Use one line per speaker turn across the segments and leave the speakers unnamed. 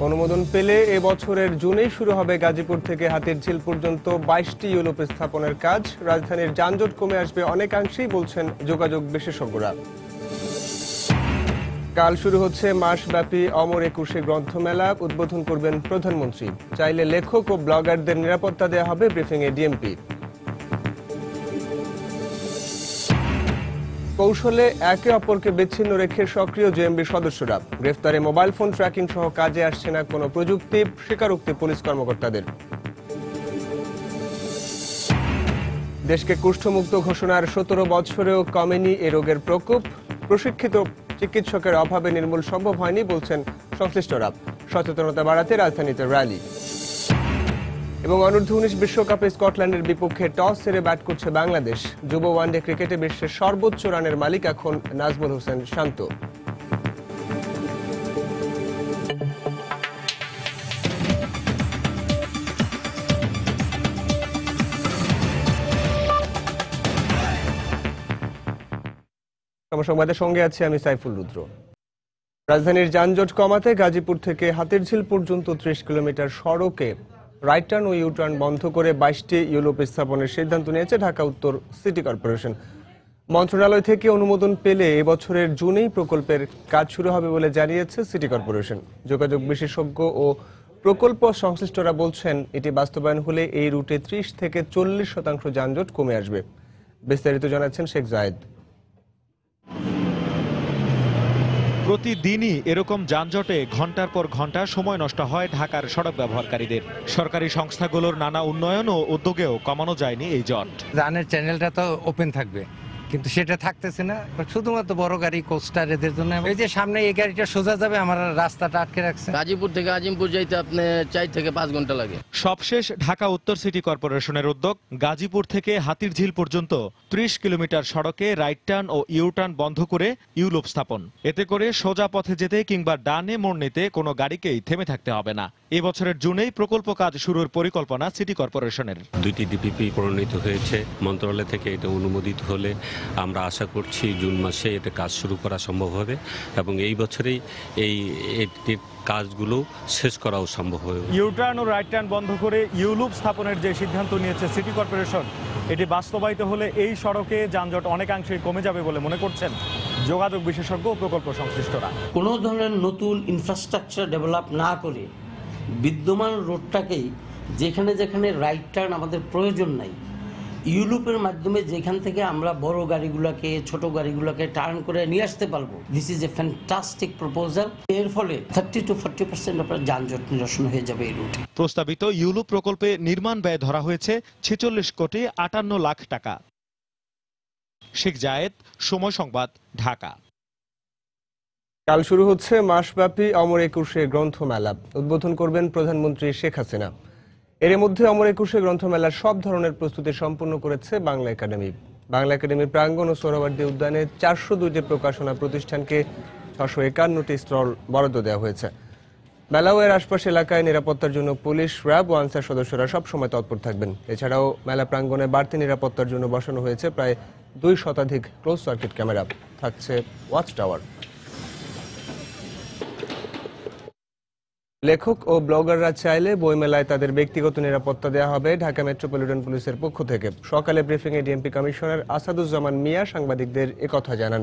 অনুমোদন পেলে এ বছরের জুনেই শুরু হবে গাজীপুর থেকে হাতিরঝিল পর্যন্ত 22টি ইউলুপ স্থাপনের কাজ। রাজধানীর যানজট কমে আসবে অনেকাংশেই বলছেন যোগাযোগ বিশেষজ্ঞরা। কাল শুরু হচ্ছে মাসব্যাপী অমর একুশে গ্রন্থমেলা। উদ্বোধন করবেন প্রধানমন্ত্রী। চাইলে লেখক ও ব্লগারদের নিরাপত্তা দেওয়া হবে, ব্রিফিংয়ে ডিএমপি। কৌশলে একে অপরকে বিচ্ছিন্ন রেখে সক্রিয় জেএমবি সদস্যরা। গ্রেফতারে মোবাইল ফোন ট্র্যাকিং সহ কাজে আসছে না কোনো প্রযুক্তি, স্বীকারোক্তি পুলিশ কর্মকর্তাদের। দেশকে কুষ্ঠমুক্ত ঘোষণার 17 বছরেও কমেনি এ রোগের প্রকোপ। প্রশিক্ষিত চিকিৎসকের অভাবে নির্মূল সম্ভব হয়নি বলছেন সংশ্লিষ্টরা। সচেতনতা বাড়াতে রাজধানীতে র্যালি। এবং অনূর্ধ্ব-19 বিশ্বকাপে স্কটল্যান্ডের বিপক্ষে টস হেরে ব্যাট করছে বাংলাদেশ। যুব ওয়ানডে ক্রিকেটে বিশ্বের সর্বোচ্চ রানের মালিক এখন নাজমুল হোসেন শান্ত। সংবাদের সঙ্গে আছি আমি সাইফুল রুদ্র। রাজধানীর যানজট কমাতে গাজীপুর থেকে হাতিরঝিল পর্যন্ত 30 কিলোমিটার সড়কে রাইট টার্ন ও ইউটার্ন বন্ধ করে 22টি ইউলুপ স্থাপনের সিদ্ধান্ত নিয়েছে ঢাকা উত্তর সিটি কর্পোরেশন। মন্ত্রণালয় থেকে অনুমোদন পেলে এবছরের জুনেই প্রকল্পের কাজ শুরু হবে বলে জানিয়েছে সিটি কর্পোরেশন। যোগাযোগ বিশেষজ্ঞ ও প্রকল্প সংশ্লিষ্টরা বলছেন, এটি বাস্তবায়ন হলে এই রুটে 30 থেকে 40% যানজট কমে আসবে। বিস্তারিত জানাচ্ছেন শেখ জায়েদ।
প্রতিদিনই এরকম যানজটে ঘন্টার পর ঘন্টা সময় নষ্ট হয় ঢাকার সড়ক ব্যবহারকারীদের। সরকারি সংস্থাগুলোর নানা উন্নয়ন ও উদ্যোগেও কমানো যায়নি এই জট।
যানের চ্যানেলটা তো ওপেন থাকবে, কিন্তু সেটা থাকতেছে না। শুধুমাত্র বড় গাড়ি, কোস্টার এদের জন্য। এই যে সামনে এই গাড়িটা সোজা যাবে, আমার রাস্তাটা আটকে রাখছে।
গাজীপুর থেকে আজিমপুর যাইতে আপনি 4 থেকে 5 ঘন্টা লাগে।
সবশেষ ঢাকা উত্তর সিটি কর্পোরেশনের উদ্যোগ। গাজীপুর থেকে হাতিরঝিল পর্যন্ত 30 কিলোমিটার সড়কে রাইট টার্ন ও ইউটার্ন বন্ধ করে ইউলুপ স্থাপন। এতে করে সোজা পথে যেতে কিংবা ডানে মোড় নিতে কোনো গাড়িকেই থেমে থাকতে হবে না। এবছরের জুনেই প্রকল্প কাজ শুরুর পরিকল্পনা সিটি কর্পোরেশনের।
2টি ডিপিপি প্রণীত হয়েছে মন্ত্রণালয় থেকে। এটা অনুমোদিত হলে আমরা আশা করছি জুন মাসে এটা কাজ শুরু করা সম্ভব হবে এবং এই বছরেই এই কাজগুলো শেষ করাও সম্ভব হবে।
ইউটার্ন ও রাইট টার্ন বন্ধ করে ইউলুপ স্থাপনের যে সিদ্ধান্ত নিয়েছে সিটি কর্পোরেশন, এটি বাস্তবায়িত হলে এই সড়কে যানজট অনেকাংশেই কমে যাবে বলে মনে করছেন যোগাযোগ বিশেষজ্ঞ ও প্রকল্প সংশ্লিষ্টরা।
কোনো ধরনের নতুন ইনফ্রাস্ট্রাকচার ডেভেলপ না করে বিদ্যমান রোডটাকেই যেখানে যেখানে রাইট টার্ন আমাদের প্রয়োজন নাই, ইউলুপের মাধ্যমে যেখান থেকে আমরা বড় গাড়িগুলোকে, ছোট গাড়িগুলোকে টার্ন করে নিয়ে আসতে পারবো। This is a fantastic proposal. এর ফলে 30 to 40% আপনার যানজট নিরসন হয়ে যাবে এই রুটে।
প্রস্তাবিত ইউলুপ প্রকল্পে নির্মাণ ব্যয় ধরা হয়েছে 46 কোটি 58 লাখ টাকা। শেখ জায়েদ, সময় সংবাদ, ঢাকা।
কাল শুরু হচ্ছে মাসব্যাপী অমর একুশে গ্রন্থমেলা। উদ্বোধন করবেন প্রধানমন্ত্রী শেখ হাসিনা। এর মধ্যে অমর একুশে গ্রন্থমেলার সব ধরনের প্রস্তুতি সম্পন্ন করেছে বাংলা একাডেমি। বাংলা একাডেমির প্রাঙ্গণ ও সোহরাওয়ার্দী উদ্যানে 402টি প্রকাশনা প্রতিষ্ঠানকে 651টি স্টল বরাদ্দ দেওয়া হয়েছে। মেলা ও এর আশপাশ এলাকায় নিরাপত্তার জন্য পুলিশ, র্যাব ও আনসার সদস্যরা সবসময় তৎপর থাকবেন। এছাড়াও মেলা প্রাঙ্গণে বাড়তি নিরাপত্তার জন্য বসানো হয়েছে প্রায় 2 শতাধিক ক্লোজ সার্কিট ক্যামেরা। থাকছে ওয়াচ টাওয়ার। লেখক ও ব্লগাররা চাইলে বইমেলায় তাদের ব্যক্তিগত নিরাপত্তা দেওয়া হবে ঢাকা মেট্রোপলিটন পুলিশের পক্ষ থেকে। সকালে ব্রিফিংয়ে ডিএমপি কমিশনার আসাদুজ্জামান মিয়া সাংবাদিকদের একথা জানান।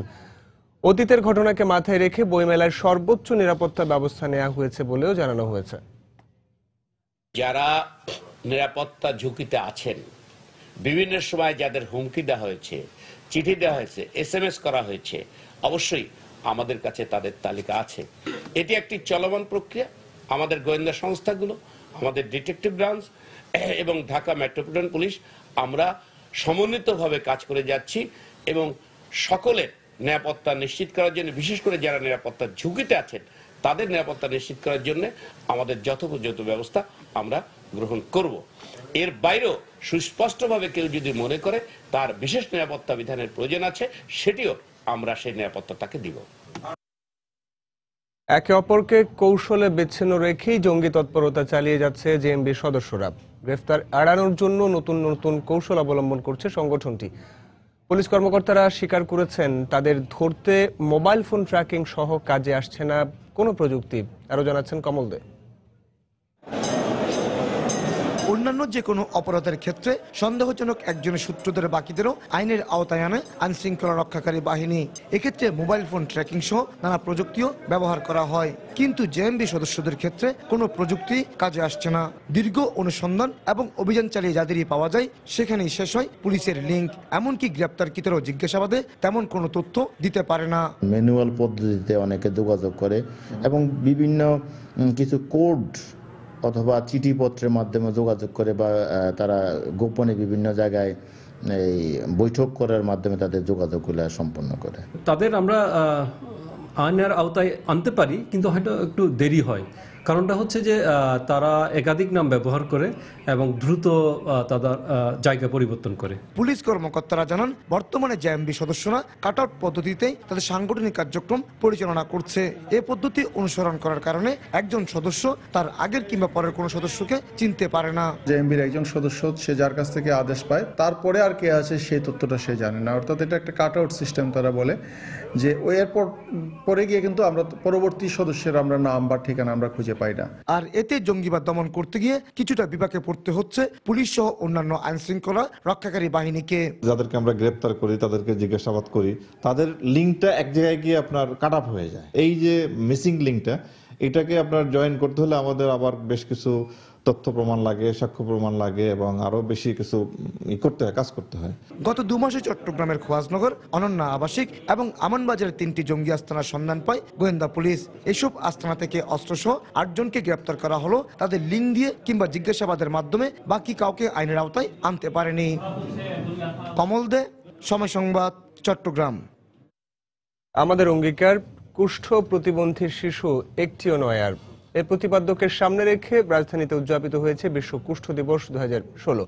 অতীতের ঘটনাকে মাথায় রেখে বইমেলার সর্বোচ্চ নিরাপত্তা ব্যবস্থা নেওয়া হয়েছে বলেও জানানো হয়েছে।
যারা নিরাপত্তা ঝুঁকিতে আছেন, বিভিন্ন সময় যাদের হুমকি দেওয়া হয়েছে, চিঠি দেওয়া হয়েছে, SMS করা হয়েছে, অবশ্যই আমাদের কাছে তাদের তালিকা আছে। এটি একটি চলমান প্রক্রিয়া। আমাদের গোয়েন্দা সংস্থাগুলো, আমাদের ডিটেকটিভ ব্রাঞ্চ এবং ঢাকা মেট্রোপলিটন পুলিশ আমরা সমন্বিতভাবে কাজ করে যাচ্ছি এবং সকলের নিরাপত্তা নিশ্চিত করার জন্য, বিশেষ করে যারা নিরাপত্তার ঝুঁকিতে আছেন তাদের নিরাপত্তা নিশ্চিত করার জন্য আমাদের যথোপযুক্ত ব্যবস্থা আমরা গ্রহণ করব। এর বাইরেও সুস্পষ্টভাবে কেউ যদি মনে করে তার বিশেষ নিরাপত্তা বিধানের প্রয়োজন আছে, সেটিও আমরা সেই নিরাপত্তা তাকে দিব।
একে অপরকে কৌশলে বিচ্ছিন্ন রেখেই জঙ্গি তৎপরতা চালিয়ে যাচ্ছে জেএমবি সদস্যরা। গ্রেফতার এড়ানোর জন্য নতুন নতুন কৌশল অবলম্বন করছে সংগঠনটি। পুলিশ কর্মকর্তারা স্বীকার করেছেন, তাদের ধরতে মোবাইল ফোন ট্র্যাকিং সহ কাজে আসছে না কোনো প্রযুক্তি। আরো জানাচ্ছেন কমল দে।
অন্যান্য যে কোনো অপরাধের ক্ষেত্রে সন্দেহজনক একজনের সূত্রধরে বাকিদেরও আইনের আওতায় আনে আইনশৃঙ্খলা রক্ষাকারী বাহিনী। এক্ষেত্রে মোবাইল ফোন ট্র্যাকিং সহ নানা প্রযুক্তিও ব্যবহার করা হয়, কিন্তু জেএমবি সদস্যদের ক্ষেত্রে কোনো প্রযুক্তি কাজে আসছে না। দীর্ঘ অনুসন্ধান এবং অভিযান চালিয়ে যাদেরই পাওয়া যায় সেখানেই শেষ হয় পুলিশের লিঙ্ক। এমনকি গ্রেপ্তারকৃতরাও জিজ্ঞাসাবাদে তেমন কোনো তথ্য দিতে পারে না।
ম্যানুয়াল পদ্ধতিতে অনেকে যোগাযোগ করে এবং বিভিন্ন কিছু কোড অথবা চিঠিপত্রের মাধ্যমে যোগাযোগ করে বা তারা গোপনে বিভিন্ন জায়গায় এই বৈঠক করার মাধ্যমে তাদের যোগাযোগগুলো সম্পন্ন করে।
তাদের আমরা আইনের আওতায় আনতে পারি, কিন্তু হয়তো একটু দেরি হয়। কারণটা হচ্ছে যে তারা একাধিক নাম ব্যবহার করে এবং দ্রুত তাদের জায়গা পরিবর্তন করে।
পুলিশ কর্মকর্তারা জানান, বর্তমানে জেএমবি সদস্যরা কাট আউট পদ্ধতিতেই তাদের সাংগঠনিক কার্যক্রম পরিচালনা করছে। এই পদ্ধতি অনুসরণ করার কারণে একজন সদস্য তার আগের কিংবা পরের কোনো সদস্যকে চিনতে পারে না।
জেএমবির একজন সদস্য সে যার কাছ থেকে আদেশ পায়, তারপরে আর কে আছে সেই তথ্যটা সে জানে না। অর্থাৎ এটা একটা কাট আউট সিস্টেম। তারা বলে যে ওই এরপর পরে গিয়ে কিন্তু আমরা পরবর্তী সদস্যের আমরা নাম বা ঠিকানা আমরা খুঁজে পাই না।
আর এতে জঙ্গিবাদ দমন করতে গিয়ে কিছুটা বিপাকে পড়তে হচ্ছে পুলিশ সহ অন্যান্য আইন শৃঙ্খলা রক্ষাকারী বাহিনীকে।
যাদেরকে আমরা গ্রেপ্তার করি, তাদেরকে জিজ্ঞাসাবাদ করি, তাদের লিঙ্কটা এক জায়গায় গিয়ে আপনার কাট আপ হয়ে যায়। এই যে মিসিং লিঙ্কটা, এটাকে আপনার জয়েন করতে হলে আমাদের আবার বেশ কিছু তথ্য প্রমাণ লাগে, সাক্ষ্য প্রমাণ লাগে এবং আরো বেশি কিছু করতে হয়, কাজ করতে হয়।
গত 2 মাসে চট্টগ্রামের খোয়াজনগর, অনন্যা আবাসিক এবং আমানবাজারের 3টি জঙ্গি আস্তানার সন্ধান পায় গোয়েন্দা পুলিশ। এসব আস্তানা থেকে অস্ত্রসহ 8 জনকে গ্রেপ্তার করা হলো। তাদের লিঙ্ক দিয়ে কিংবা জিজ্ঞাসাবাদের মাধ্যমে বাকি কাউকে আইনের আওতায় আনতে পারেনি। কমল দে, সময় সংবাদ, চট্টগ্রাম।
আমাদের অঙ্গীকার, কুষ্ঠ প্রতিবন্ধী শিশু একটিও নয় আর। এর প্রতিপাদ্যকে সামনে রেখে রাজধানীতে উদযাপিত হয়েছে বিশ্ব কুষ্ঠ দিবস 2016।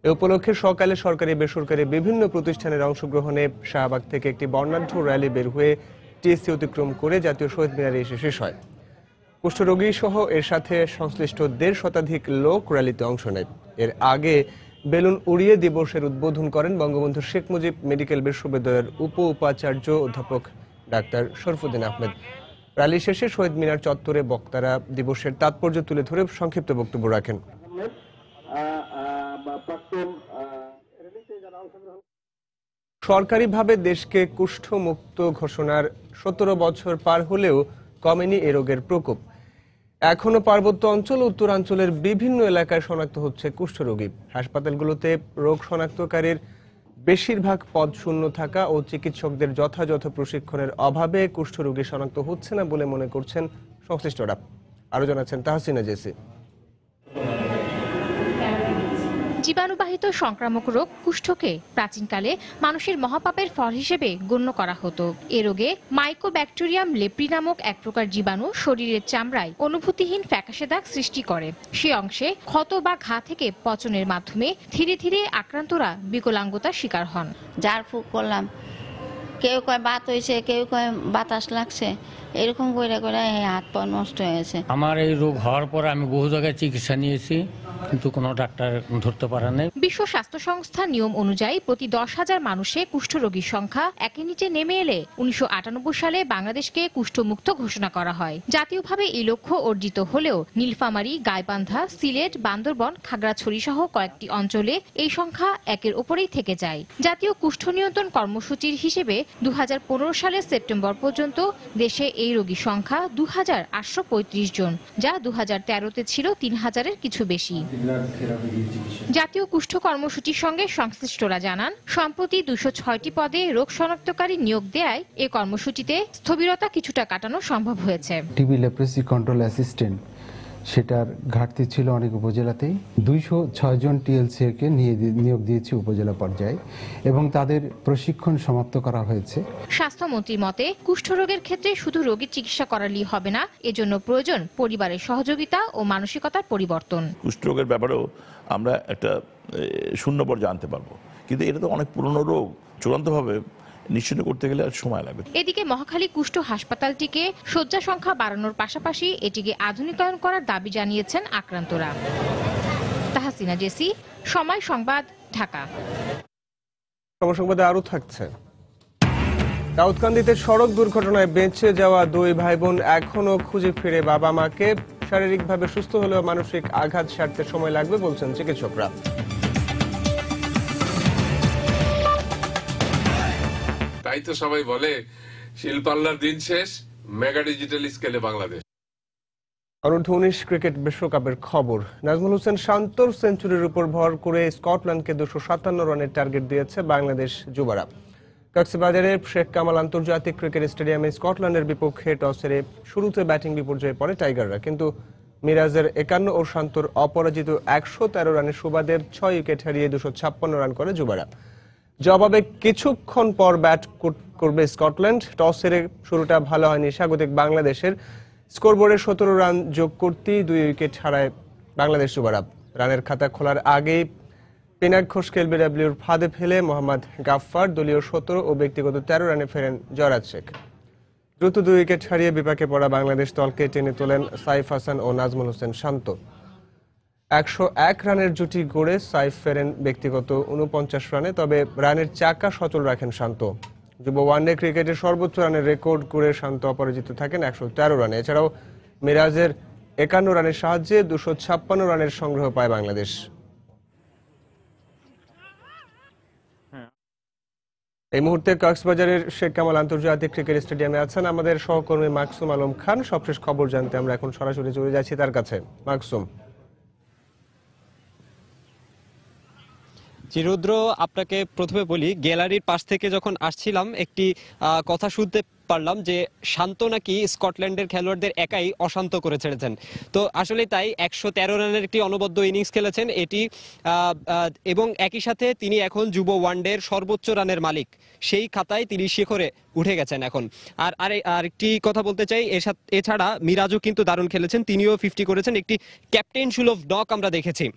এ উপলক্ষে সকালে সরকারি বেসরকারি বিভিন্ন প্রতিষ্ঠানের অংশগ্রহণে শাহবাগ থেকে একটি বর্ণাঢ্য র্যালি বের হয়ে টিএসসি অতিক্রম করে জাতীয় শহীদ মিনারে এসে শেষ হয়। কুষ্ঠরোগী সহ এর সাথে সংশ্লিষ্ট 1.5 শতাধিক লোক র্যালিতে অংশ নেয়। এর আগে বেলুন উড়িয়ে দিবসের উদ্বোধন করেন বঙ্গবন্ধু শেখ মুজিব মেডিকেল বিশ্ববিদ্যালয়ের উপাচার্য অধ্যাপক ডাক্তার শরফুদ্দিন আহমেদ। র্যালি শেষে শহীদ মিনার চত্বরে বক্তারা দিবসের তাৎপর্য তুলে ধরে সংক্ষিপ্ত বক্তব্য রাখেন। সরকারিভাবে দেশকে কুষ্ঠ মুক্ত ঘোষণার 17 বছর পার হলেও কমেনি এ রোগের প্রকোপ। এখনো পার্বত্য অঞ্চল ও উত্তরাঞ্চলের বিভিন্ন এলাকায় শনাক্ত হচ্ছে কুষ্ঠরোগী। হাসপাতালগুলোতে রোগ শনাক্তকারীর বেশিরভাগ পদ শূন্য থাকা ও চিকিৎসকদের যথাযথ প্রশিক্ষণের অভাবে কুষ্ঠরোগী শনাক্ত হচ্ছে না বলে মনে করছেন সংশ্লিষ্টরা। আরো জানাচ্ছেন তাহসিনা জেসি।
জীবাণুবাহিত সংক্রামক রোগ কুষ্ঠকে প্রাচীনকালে মানুষের মহাপাপের ফল হিসেবে গণ্য করা হতো। এ রোগে মাইকোব্যাকটেরিয়াম লেপ্রি নামক এক প্রকার জীবাণু শরীরের চামড়ায় অনুভূতিহীন ফ্যাকাশে দাগ সৃষ্টি করে। সে অংশে ক্ষত বা ঘা থেকে পচনের মাধ্যমে ধীরে ধীরে আক্রান্তরা বিকলাঙ্গতার শিকার হন।
ঝাড় ফুঁক করলাম, কেউ কয় বাত হয়েছে, কেউ কয় বাতাস লাগছে, এরকম করে করে হাত পা নষ্ট হয়েছে।
আমার এই রোগ হওয়ার পর আমি বহু জায়গায় চিকিৎসা নিয়েছি, কিন্তু কোনো ডাক্তার ধরতে পারে না।
বিশ্ব স্বাস্থ্য সংস্থার নিয়ম অনুযায়ী প্রতি 10,000 মানুষে কুষ্ঠরোগীর সংখ্যা একের নিচে নেমে এলে 1998 সালে বাংলাদেশকে কুষ্ঠমুক্ত ঘোষণা করা হয়। জাতীয়ভাবে এই লক্ষ্য অর্জিত হলেও নীলফামারী, গাইবান্ধা, সিলেট, বান্দরবন, খাগড়াছড়ি সহ কয়েকটি অঞ্চলে এই সংখ্যা একের উপরেই থেকে যায়। জাতীয় কুষ্ঠ নিয়ন্ত্রণ কর্মসূচির হিসেবে 2015 সালের সেপ্টেম্বর পর্যন্ত দেশে এই রোগীর সংখ্যা 2,835 জন, যা 2013-তে ছিল 3,000-এর কিছু বেশি। জাতীয় কুষ্ঠ কর্মসূচির সঙ্গে সংশ্লিষ্টরা জানান, সম্প্রতি 206টি পদে রোগ শনাক্তকারী নিয়োগ দেয়ায় এ কর্মসূচিতে স্থবিরতা কিছুটা কাটানো সম্ভব হয়েছে।
টিবি লেপ্রেসি কন্ট্রোল অ্যাসিস্ট্যান্ট, সেটার ঘাটতি ছিল অনেক উপজেলাতেই। 206 জন টিএলসিকে নিয়োগ দিয়েছে উপজেলা পর্যায়ে এবং তাদের প্রশিক্ষণ সমাপ্ত করা হয়েছে।
স্বাস্থ্যমন্ত্রীর মতে কুষ্ঠরোগের ক্ষেত্রে শুধু রোগীর চিকিৎসা করালেই হবে না, এজন্য প্রয়োজন পরিবারের সহযোগিতা ও মানসিকতার পরিবর্তন।
কুষ্ঠরোগের ব্যাপারেও আমরা একটা শূন্য পর্যায়ে আনতে পারবো, কিন্তু এটা তো অনেক পুরনো রোগ, চূড়ান্তভাবে নিশ্চিত করতে গেলে আর সময় লাগবে।
এদিকে মহাখালী কুষ্ঠ হাসপাতালটিকে শয্যা সংখ্যা বাড়ানোর পাশাপাশি এটিকে আধুনিকায়ন করার দাবি জানিয়েছেন আক্রান্তরা। তাহসিনা জেসি, সময় সংবাদ, ঢাকা।
সময় সংবাদে আরো থাকছে। দাউদকান্দিতে সড়ক দুর্ঘটনায় বেঁচে যাওয়া 2 ভাই বোন এখনো খুঁজে ফিরে বাবা মাকে। শারীরিকভাবে সুস্থ হলেও মানসিক আঘাত সারতে সময় লাগবে বলছেন চিকিৎসকরা।
তাই তো সবাই বলে শিল্পাল্লার দিন শেষ, মেগা ডিজিটাল স্কেলে বাংলাদেশ।
অনূর্ধ্ব-19 ক্রিকেট বিশ্বকাপের খবর। নাজমুল হোসেন শান্তর সেঞ্চুরির উপর ভর করে স্কটল্যান্ডকে 257 রানের টার্গেট দিয়েছে বাংলাদেশ যুবারা। কক্সবাজারের শেখ কামাল আন্তর্জাতিক ক্রিকেট স্টেডিয়ামে স্কটল্যান্ডের বিপক্ষে টস হেরে শুরুতে ব্যাটিং বিপর্যয়ে পড়ে টাইগাররা, কিন্তু মিরাজের 51 ও শান্তর অপরাজিত 113 রানের সুবাদে 6 উইকেট হারিয়ে 256 রান করে যুবারা। জবাবে কিছুক্ষণ পর ব্যাট করবে স্কটল্যান্ড। টস হেরে শুরুটা ভালো হয়নি স্বাগতিক বাংলাদেশের। স্কোরবোর্ডে 17 রান যোগ করতেই 2 উইকেট হারায় বাংলাদেশ যুবারা। রানের খাতা খোলার আগেই পিনাক ঘোষকে এলবিডব্লিউর ফাঁদে ফেলে মোহাম্মদ গাফফার দলীয় 17 ও ব্যক্তিগত 13 রানে ফেরেন জয়রাজ শেখ। দ্রুত 2 উইকেট হারিয়ে বিপাকে পড়া বাংলাদেশ দলকে টেনে তোলেন সাইফ হাসান ও নাজমুল হোসেন শান্ত। 101 রানের জুটি গড়ে সাইফ ফেরেন ব্যক্তিগত 49 রানে, তবে রানের চাকা সচল রাখেন শান্ত। যুব ওয়ানডে ক্রিকেটের সর্বোচ্চ রানের রেকর্ড করে শান্ত অপরাজিত থাকেন 113 রানে। এছাড়াও মিরাজের 51 রানের সাহায্যে 256 রানের সংগ্রহ পায় বাংলাদেশ। এই মুহূর্তে কক্সবাজারের শেখ কামাল আন্তর্জাতিক ক্রিকেট স্টেডিয়ামে আছেন আমাদের সহকর্মী মাকসুম আলম খান। সবশেষ খবর জানতে আমরা এখন সরাসরি চলে যাচ্ছি তার কাছে। মাকসুম।
রুদ্র, আপনাকে প্রথমে বলি, গ্যালারির পাশ থেকে যখন আসছিলাম একটি কথা শুনতে পারলাম যে শান্ত নাকি স্কটল্যান্ডের খেলোয়াড়দের একাই অশান্ত করে ছেড়েছেন। তো আসলে তাই 113 রানের একটি অনবদ্য ইনিংস খেলেছেন এটি, এবং একই সাথে তিনি এখন যুব ওয়ানডের সর্বোচ্চ রানের মালিক, সেই খাতায় তিনি শিখরে উঠে গেছেন এখন। আর আরেকটি কথা বলতে চাই, এছাড়া মিরাজও কিন্তু দারুণ খেলেছেন, তিনিও 50 করেছেন। একটি ক্যাপ্টেন সুলভ নক আমরা দেখেছি।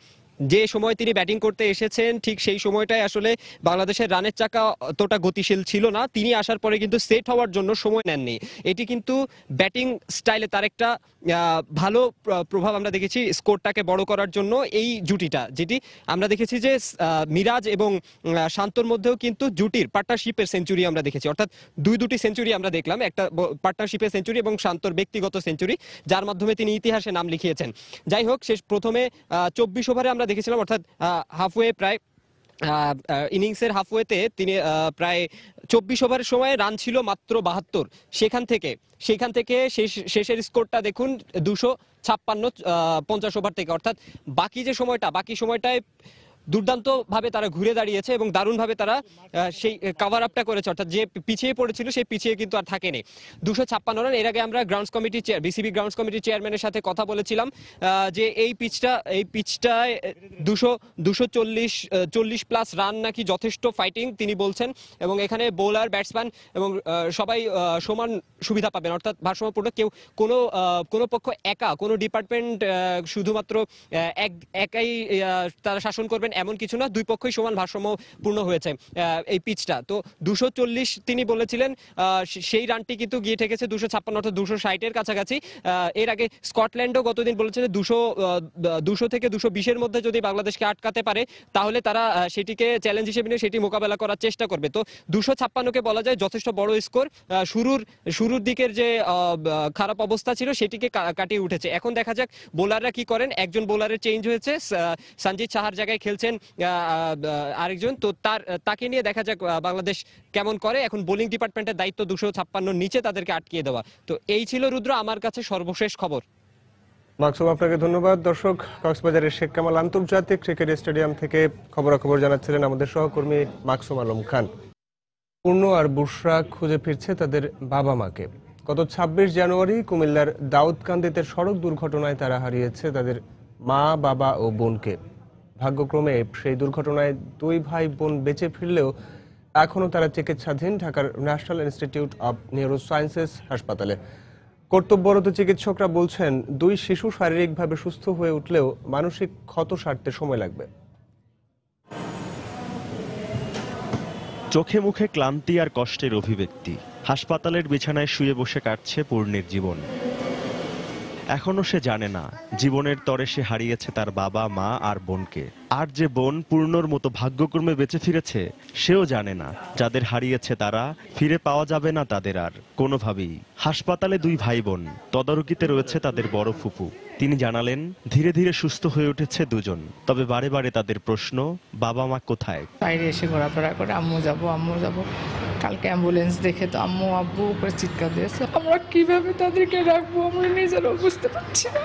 যে সময় তিনি ব্যাটিং করতে এসেছেন ঠিক সেই সময়টায় আসলে বাংলাদেশের রানের চাকা অতটা গতিশীল ছিল না। তিনি আসার পরে কিন্তু সেট হওয়ার জন্য সময় নেননি। এটি কিন্তু ব্যাটিং স্টাইলে তার একটা ভালো প্রভাব আমরা দেখেছি স্কোরটাকে বড় করার জন্য। এই জুটিটা যেটি আমরা দেখেছি যে মিরাজ এবং শান্তর মধ্যেও কিন্তু জুটির পার্টনারশিপের সেঞ্চুরি আমরা দেখেছি, অর্থাৎ দুটি সেঞ্চুরি আমরা দেখলাম, একটা পার্টনারশিপের সেঞ্চুরি এবং শান্তর ব্যক্তিগত সেঞ্চুরি, যার মাধ্যমে তিনি ইতিহাসে নাম লিখিয়েছেন। যাই হোক, শেষ প্রথমে 24 ওভারে আমরা দেখেছিলাম, অর্থাৎ হাফওয়ে প্রায় ইনিংসের হাফওয়েতে তিনি প্রায় 24 ওভারের সময় রান ছিল মাত্র 72। সেখান থেকে শেষের স্কোরটা দেখুন 256 50 ওভার থেকে, অর্থাৎ বাকি সময়টায় দুর্দান্ত ভাবে তারা ঘুরে দাঁড়িয়েছে এবং দারুণভাবে তারা সেই কভার আপটা করেছে, অর্থাৎ যে পিছিয়ে পড়েছিল সেই পিছিয়ে কিন্তু আর থাকেনি। 256 রান। এর আগে আমরা গ্রাউন্ডস কমিটি বিসিবি গ্রাউন্ডস কমিটির চেয়ারম্যানের সাথে কথা বলেছিলাম যে এই পিচটায় 240 প্লাস রান নাকি যথেষ্ট ফাইটিং তিনি বলছেন, এবং এখানে বোলার ব্যাটসম্যান এবং সবাই সমান সুবিধা পাবেন, অর্থাৎ ভারসাম্যপূর্ণ। কেউ কোনো পক্ষ কোনো ডিপার্টমেন্ট শুধুমাত্র একাই তারা শাসন করবেন এমন কিছু না, দুই পক্ষই সমান ভারসাম্যপূর্ণ হয়েছে এই পিচটা। তো 240 তিনি বলেছিলেন, সেই রানটি কিন্তু গিয়ে ঠেকেছে 256 অর্থাৎ 260-এর কাছাকাছি। এর আগে স্কটল্যান্ডও গতদিন বলেছে যে 200 থেকে 220-এর মধ্যে যদি বাংলাদেশকে আটকাতে পারে তাহলে তারা সেটিকে চ্যালেঞ্জ হিসেবে নিয়ে সেটি মোকাবেলা করার চেষ্টা করবে। তো 256-কে বলা যায় যথেষ্ট বড় স্কোর। শুরুর দিকের যে খারাপ অবস্থা ছিল সেটিকে কাটিয়ে উঠেছে। এখন দেখা যাক বোলাররা কি করেন। একজন বোলারের চেঞ্জ হয়েছে, সঞ্জিত সাহার জায়গায় খেলছেন আরেকজন, তো তাকে নিয়ে দেখা যাক বাংলাদেশ কেমন করে। এখন বোলিং ডিপার্টমেন্টের দায়িত্ব 256 নিচে তাদেরকে আটকিয়ে দেওয়া। তো এই ছিল রুদ্র আমার কাছে সর্বশেষ খবর।
মাকসুম, আপনাকে ধন্যবাদ। দর্শক, কক্সবাজারের শেখ কামাল আন্তর্জাতিক ক্রিকেট স্টেডিয়াম থেকে খবরাখবর জানাচ্ছিলেন আমাদের সহকর্মী মাকসুম আলম খান। পূর্ণ আর বুশরা খুঁজে ফিরছে তাদের বাবা মাকে। গত 26 জানুয়ারি কুমিল্লার দাউদকান্দিতে সড়ক দুর্ঘটনায় তারা হারিয়েছে তাদের মা, বাবা ও বোনকে। ভাগ্যক্রমে সেই দুর্ঘটনায় 2 ভাই বোন বেঁচে ফিরলেও এখনও তারা চিকিৎসাধীন ঢাকার ন্যাশনাল ইনস্টিটিউট অব নিউরোসায়েন্সেস হাসপাতালে। কর্তব্যরত চিকিৎসকরা বলছেন 2 শিশু শারীরিকভাবে সুস্থ হয়ে উঠলেও মানসিক ক্ষত সারতে সময় লাগবে।
চোখে মুখে ক্লান্তি আর কষ্টের অভিব্যক্তি। হাসপাতালের বিছানায় শুয়ে বসে কাটছে পূর্ণের জীবন। এখনো সে জানে না জীবনের তরে সে হারিয়েছে তার বাবা, মা আর বোনকে। আর যে বোন পূর্ণর মতো ভাগ্যক্রমে বেঁচে ফিরেছে সেও জানে না যাদের হারিয়েছে তারা ফিরে পাওয়া যাবে না তাদের আর কোনোভাবেই। হাসপাতালে দুই ভাই বোন, তদারকিতে রয়েছে তাদের বড় ফুপু। তিনি জানালেন ধীরে ধীরে সুস্থ হয়ে উঠেছে দুজন, তবে বারে বারে তাদের প্রশ্ন, বাবা মা কোথায়?
বাইরে এসে ঘোরাফেরা করে আম্মু যাব। কালকে অ্যাম্বুলেন্স দেখে তো আম্মু আব্বু করে চিৎকার দিয়েছে। আমরা কিভাবে তাদেরকে রাখবো আমরা নিজেরাও বুঝতে পারছি না।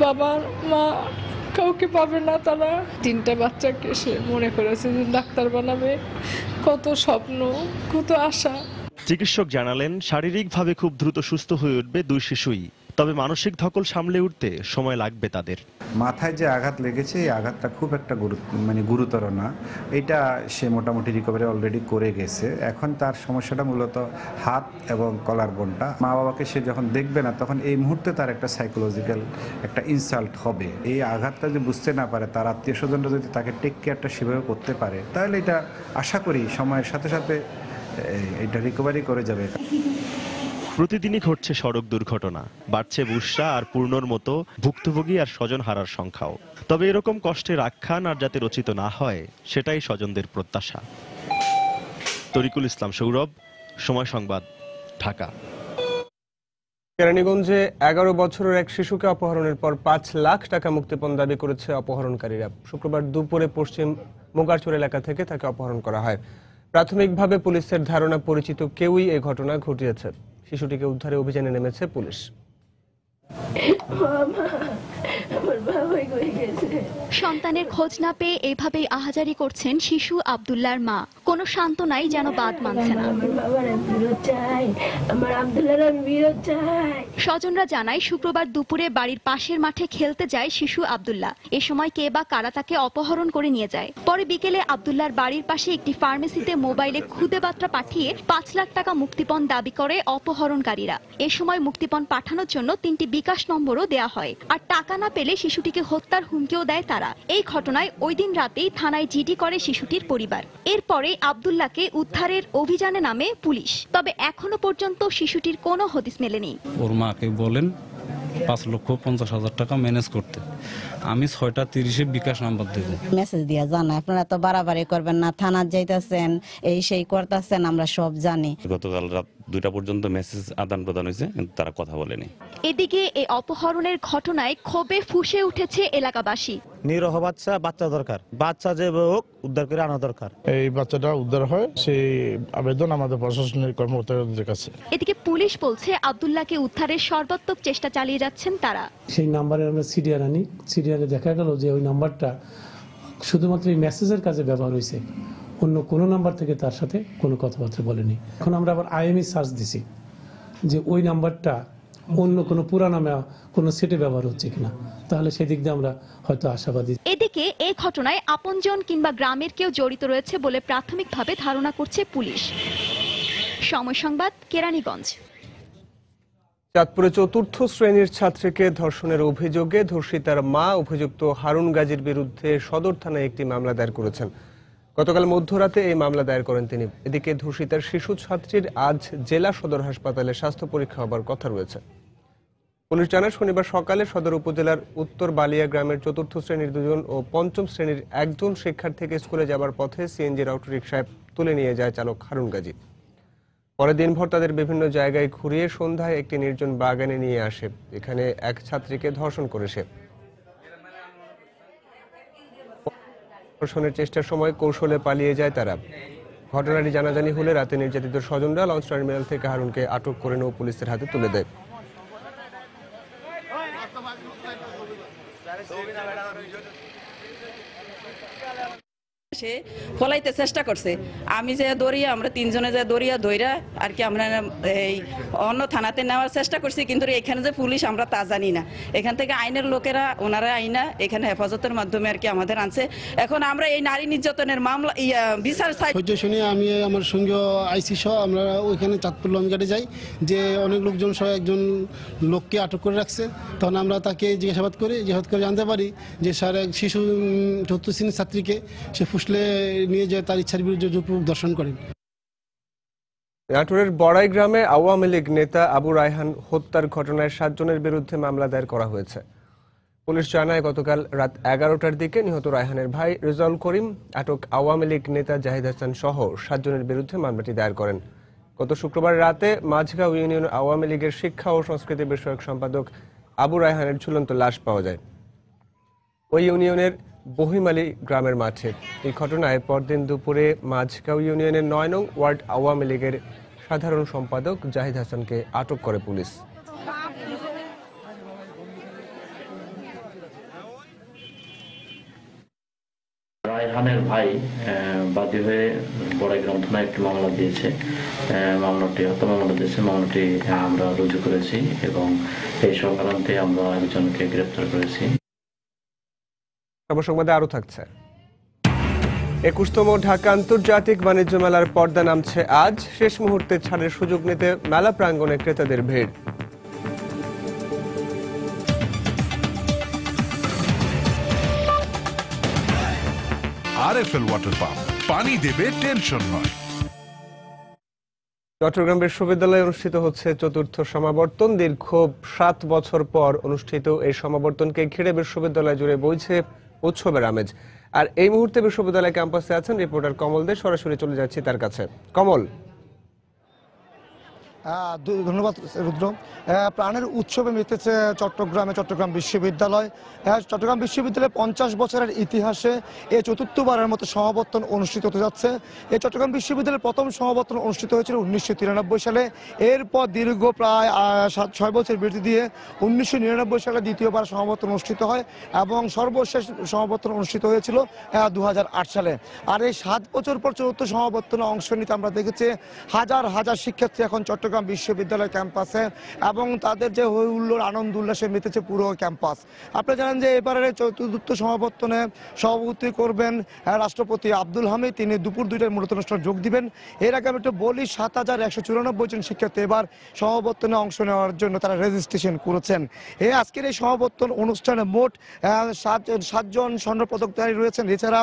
বাবা মা কাউকে পাবে না তারা। 3টা বাচ্চাকে সে মনে করেছে যে ডাক্তার বানাবে, কত স্বপ্ন, কত আশা।
চিকিৎসক জানালেন শারীরিকভাবে খুব দ্রুত সুস্থ হয়ে উঠবে দুই শিশুই, তবে মানসিক ধকল সামলে উঠতে সময় লাগবে তাদের।
মাথায় যে আঘাত লেগেছে এই আঘাতটা খুব একটা গুরুতর না, এটা সে মোটামুটি রিকভারি অলরেডি করে গেছে। এখন তার সমস্যাটা মূলত হাত এবং কলার বোনটা। মা বাবাকে সে যখন দেখবে না তখন এই মুহূর্তে তার একটা সাইকোলজিক্যাল একটা ইনসাল্ট হবে। এই আঘাতটা যদি বুঝতে না পারে, তার আত্মীয় স্বজনরা যদি তাকে টেক কেয়ারটা সেভাবে করতে পারে, তাহলে এটা আশা করি সময়ের সাথে সাথে এটা রিকভারি করে যাবে।
প্রতিদিনই ঘটছে সড়ক দুর্ঘটনা, বাড়ছে বুশরা আর পূর্ণর মতো ভুক্তভোগী আর স্বজন হারার সংখ্যাও। তবে এরকম কষ্টের আখ্যান আর যাতে রচিত না হয় সেটাই স্বজনদের প্রত্যাশা। তরিকুল ইসলাম সৌরভ, সময় সংবাদ, ঢাকা।
কেরানীগঞ্জে 11 বছরের এক শিশুকে অপহরণের পর 5 লাখ টাকা মুক্তিপণ দাবি করেছে অপহরণকারীরা। শুক্রবার দুপুরে পশ্চিম মোগারচর এলাকা থেকে তাকে অপহরণ করা হয়। প্রাথমিকভাবে পুলিশের ধারণা পরিচিত কেউই এই ঘটনা ঘটিয়েছে। শিশুটিকে উদ্ধারে অভিযানে নেমেছে পুলিশ।
সন্তানের খোঁজ না পেয়ে এভাবেই আহাজারি করছেন শিশু আব্দুল্লাহর মা। কোনো সান্ত্বনাই যেন বাদ মানছে না। স্বজনরা জানায় শুক্রবার দুপুরে বাড়ির পাশের মাঠে খেলতে যায় শিশু আব্দুল্লাহ। এ সময় কে বা কারা তাকে অপহরণ করে নিয়ে যায়। পরে বিকেলে আব্দুল্লাহর বাড়ির পাশে একটি ফার্মেসিতে মোবাইলে খুদে বার্তা পাঠিয়ে 5 লাখ টাকা মুক্তিপণ দাবি করে অপহরণকারীরা। এ সময় মুক্তিপণ পাঠানোর জন্য 3টি বিকাশ নম্বরও দেয়া হয়। আর টাকা না পেলে শিশুটিকে হত্যার হুমকিও দেয় তারা। এই ঘটনায় ওই দিন রাতেই থানায় জিডি করে শিশুটির পরিবার। এরপরে আব্দুল্লাহকে উদ্ধারের অভিযানে নামে পুলিশ। তবে এখনো পর্যন্ত শিশুটির কোনো হদিস মেলেনি।
ওর মাকে বলেন 5,50,000 টাকা ম্যানেজ করতে। আমি 6:30 বিকাশ নাম্বার দেব।
মেসেজ দিয়া জানা আপনারা তো বাড়াবাড়ি করবেন না, থানার যাইতাছেন, এই সেই করতেছেন, আমরা সব জানি।
গতকাল রাত 2টা পর্যন্ত মেসেজ আদান প্রদান হয়েছে, কিন্তু তারা কথা বলেনি।
এদিকে এই অপহরণের ঘটনায় ক্ষোভে ফুঁসে উঠেছে এলাকাবাসী।
নিরহ বাচ্চা দরকার, বাচ্চা যে হোক উদ্ধার করে আনা দরকার।
এই বাচ্চাটা উদ্ধার হয় সেই আবেদন আমাদের প্রশাসনের কর্মকর্তাদের কাছে।
এদিকে পুলিশ বলছে আব্দুল্লাহকে উদ্ধারের সর্বাত্মক চেষ্টা চালিয়ে যাচ্ছেন তারা।
সেই নাম্বারে আমরা সিরিয়াল আনি, সিরিয়ালে দেখা গেল যে ওই নাম্বারটা শুধুমাত্র এই মেসেজের কাজে ব্যবহার হয়েছে, অন্য কোনো নাম্বার থেকে তার সাথে কোনো কথাবার্তা বলেনি। এখন আমরা আবার আইএমই সার্চ দিছি যে ওই নাম্বারটা অন্য কোনো পুরা নামে কোনো সেটে ব্যবহার হচ্ছে কিনা, তাহলে সেদিক দিয়ে আমরা হয়তো আশাবাদী।
এদিকে এই ঘটনায় আপনজন কিংবা গ্রামের কেউ জড়িত রয়েছে বলে প্রাথমিকভাবে ধারণা করছে পুলিশ। সময় সংবাদ, কেরানীগঞ্জ।
চাঁদপুরে 4র্থ শ্রেণীর ছাত্রীকে ধর্ষণের অভিযোগে ধর্ষিতার মা অভিযুক্ত হারুন গাজীর বিরুদ্ধে সদর থানায় একটি মামলা দায়ের করেছেন। গতকাল মধ্যরাতে এই মামলা দায়ের করেন তিনি। এদিকে ধর্ষিতার শিশু ছাত্রীর আজ জেলা সদর হাসপাতালে স্বাস্থ্য পরীক্ষা হবার কথা রয়েছে। পুলিশ জানায় শনিবার সকালে সদর উপজেলার উত্তর বালিয়া গ্রামের 4র্থ শ্রেণীর 2জন ও 5ম শ্রেণীর 1জন শিক্ষার্থীকে স্কুলে যাবার পথে সিএনজির অটোরিকশায় তুলে নিয়ে যায় চালক হারুন গাজী। পরে দিনভর তাদের বিভিন্ন জায়গায় ঘুরিয়ে সন্ধ্যায় একটি নির্জন বাগানে নিয়ে আসে। এখানে এক ছাত্রীকে ধর্ষণ করে সে। ধর্ষণের চেষ্টার সময় কৌশলে পালিয়ে যায় তারা। ঘটনাটি জানাজানি হলে রাতে নির্যাতিত স্বজনরা লঞ্চ টার্মিনাল থেকে হারুনকে আটক করে নৌ পুলিশের হাতে তুলে দেয়।
সে ফলাইতে চেষ্টা করছে, আমি যে দরিয়া, আমরা 3 জনে যে দরিয়া ধইরা আর কি আমরা এই অন্য থানাতে নেওয়ার চেষ্টা করছি, কিন্তু এখানে যে পুলিশ আমরা তা জানি না। এখান থেকে আইনের লোকেরা ওনারা আইনা এখানে হেফাজতের মাধ্যমে আর কি আমাদের আনছে। এখন আমরা এই নারী নির্যাতনের মামলা বিচার চাই।
শুনে আমি আমার সঙ্গে আইসি সহ আমরা ওইখানে চাঁদপুর লঞ্চঘাটে যাই, যে অনেক লোকজন সহ একজন লোককে আটক করে রাখছে। তখন আমরা তাকে জিজ্ঞাসাবাদ করে জানতে পারি যে স্যার এক শিশু 4র্থ শ্রেণীর ছাত্রীকে সে ফুসলে নিয়ে যায় তার ইচ্ছার বিরুদ্ধে দর্শন করেন।
নাটোরের বড়াই গ্রামে আওয়ামী লীগ নেতা আবু রায়হান হত্যার ঘটনায় 7 জনের বিরুদ্ধে মামলা দায়ের করা হয়েছে। পুলিশ জানায় গতকাল রাত 11টার দিকে নিহত রায়হানের ভাই রেজাউল করিম আটক আওয়ামী লীগ নেতা জাহিদ হাসান সহ 7 জনের বিরুদ্ধে মামলাটি দায়ের করেন। গত শুক্রবার রাতে মাঝগাঁও ইউনিয়ন আওয়ামী লীগের শিক্ষা ও সংস্কৃতি বিষয়ক সম্পাদক আবু রায়হানের ঝুলন্ত লাশ পাওয়া যায় ওই ইউনিয়নের বহিমালী গ্রামের মাঠে। এই ঘটনায় পরদিন দুপুরে মাঝগাঁও ইউনিয়নের 9 নং ওয়ার্ড আওয়ামী লীগের সাধারণ সম্পাদক জাহিদ হাসানকে আটক করে পুলিশ।
রায়হানের ভাই বাদী হয়ে বড়াইগ্রাম থানায় একটি মামলা দিয়েছে। হত্যা মামলা দিয়েছে। মামলাটি আমরা রুজু করেছি এবং এই সংক্রান্তে আমরা একজনকে গ্রেপ্তার করেছি।
সংবাদে আরো থাকছে। 21তম ঢাকা আন্তর্জাতিক বাণিজ্য মেলার পর্দা নামছে আজ। শেষ মুহূর্তে ছাড়ের সুযোগ নিতে মেলা প্রাঙ্গণে ক্রেতাদের ভিড়।
আরএফএল ওয়াটার পাম্প, পানি দেবে টেনশন নয়।
চট্টগ্রাম বিশ্ববিদ্যালয়ে অনুষ্ঠিত হচ্ছে ৪র্থ সমাবর্তন। দীর্ঘ 7 বছর পর অনুষ্ঠিত এই সমাবর্তনকে ঘিরে বিশ্ববিদ্যালয় জুড়ে বইছে উৎসবের আমেজ। আর এই মুহূর্তে বিশ্ববিদ্যালয় ক্যাম্পাসে আছেন রিপোর্টার কমল দে। সরাসরি চলে যাচ্ছি তার কাছে। কমল,
ধন্যবাদ রুদ্র। প্রাণের উৎসবে মেতেছে চট্টগ্রাম বিশ্ববিদ্যালয়। চট্টগ্রাম বিশ্ববিদ্যালয়ের 50 বছরের ইতিহাসে এই 4র্থবারের মতো সমাবর্তন অনুষ্ঠিত হতে যাচ্ছে। এই চট্টগ্রাম বিশ্ববিদ্যালয়ের প্রথম সমাবর্তন অনুষ্ঠিত হয়েছিল 1993 সালে। এরপর দীর্ঘ প্রায় 6 বছর বিরতি দিয়ে 1999 সালে দ্বিতীয়বার সমাবর্তন অনুষ্ঠিত হয় এবং সর্বশেষ সমাবর্তন অনুষ্ঠিত হয়েছিল 2008 সালে। আর এই 7 বছর পর 4র্থ সমাবর্তনে অংশ নিতে আমরা দেখেছি হাজার হাজার শিক্ষার্থী এখন চট্টগ্রাম বিশ্ববিদ্যালয় ক্যাম্পাসে এবং তাদের যে হই হুল্লোড় আনন্দ উল্লাসে মেতেছে পুরো ক্যাম্পাস। আপনারা জানেন যে এবারের 4র্থ সমাবর্তনে সভাপতি করবেন রাষ্ট্রপতি আব্দুল হামিদ। তিনি দুপুর 2টায় মূলত অনুষ্ঠানে যোগ দিবেন। এর আগে আমি একটু বলি 7194 জন শিক্ষার্থী এবার সমাবর্তনে অংশ নেওয়ার জন্য তারা রেজিস্ট্রেশন করেছেন। আজকের এই সমাবর্তন অনুষ্ঠানে মোট 7 জন স্বর্ণপদকধারী রয়েছেন। এছাড়া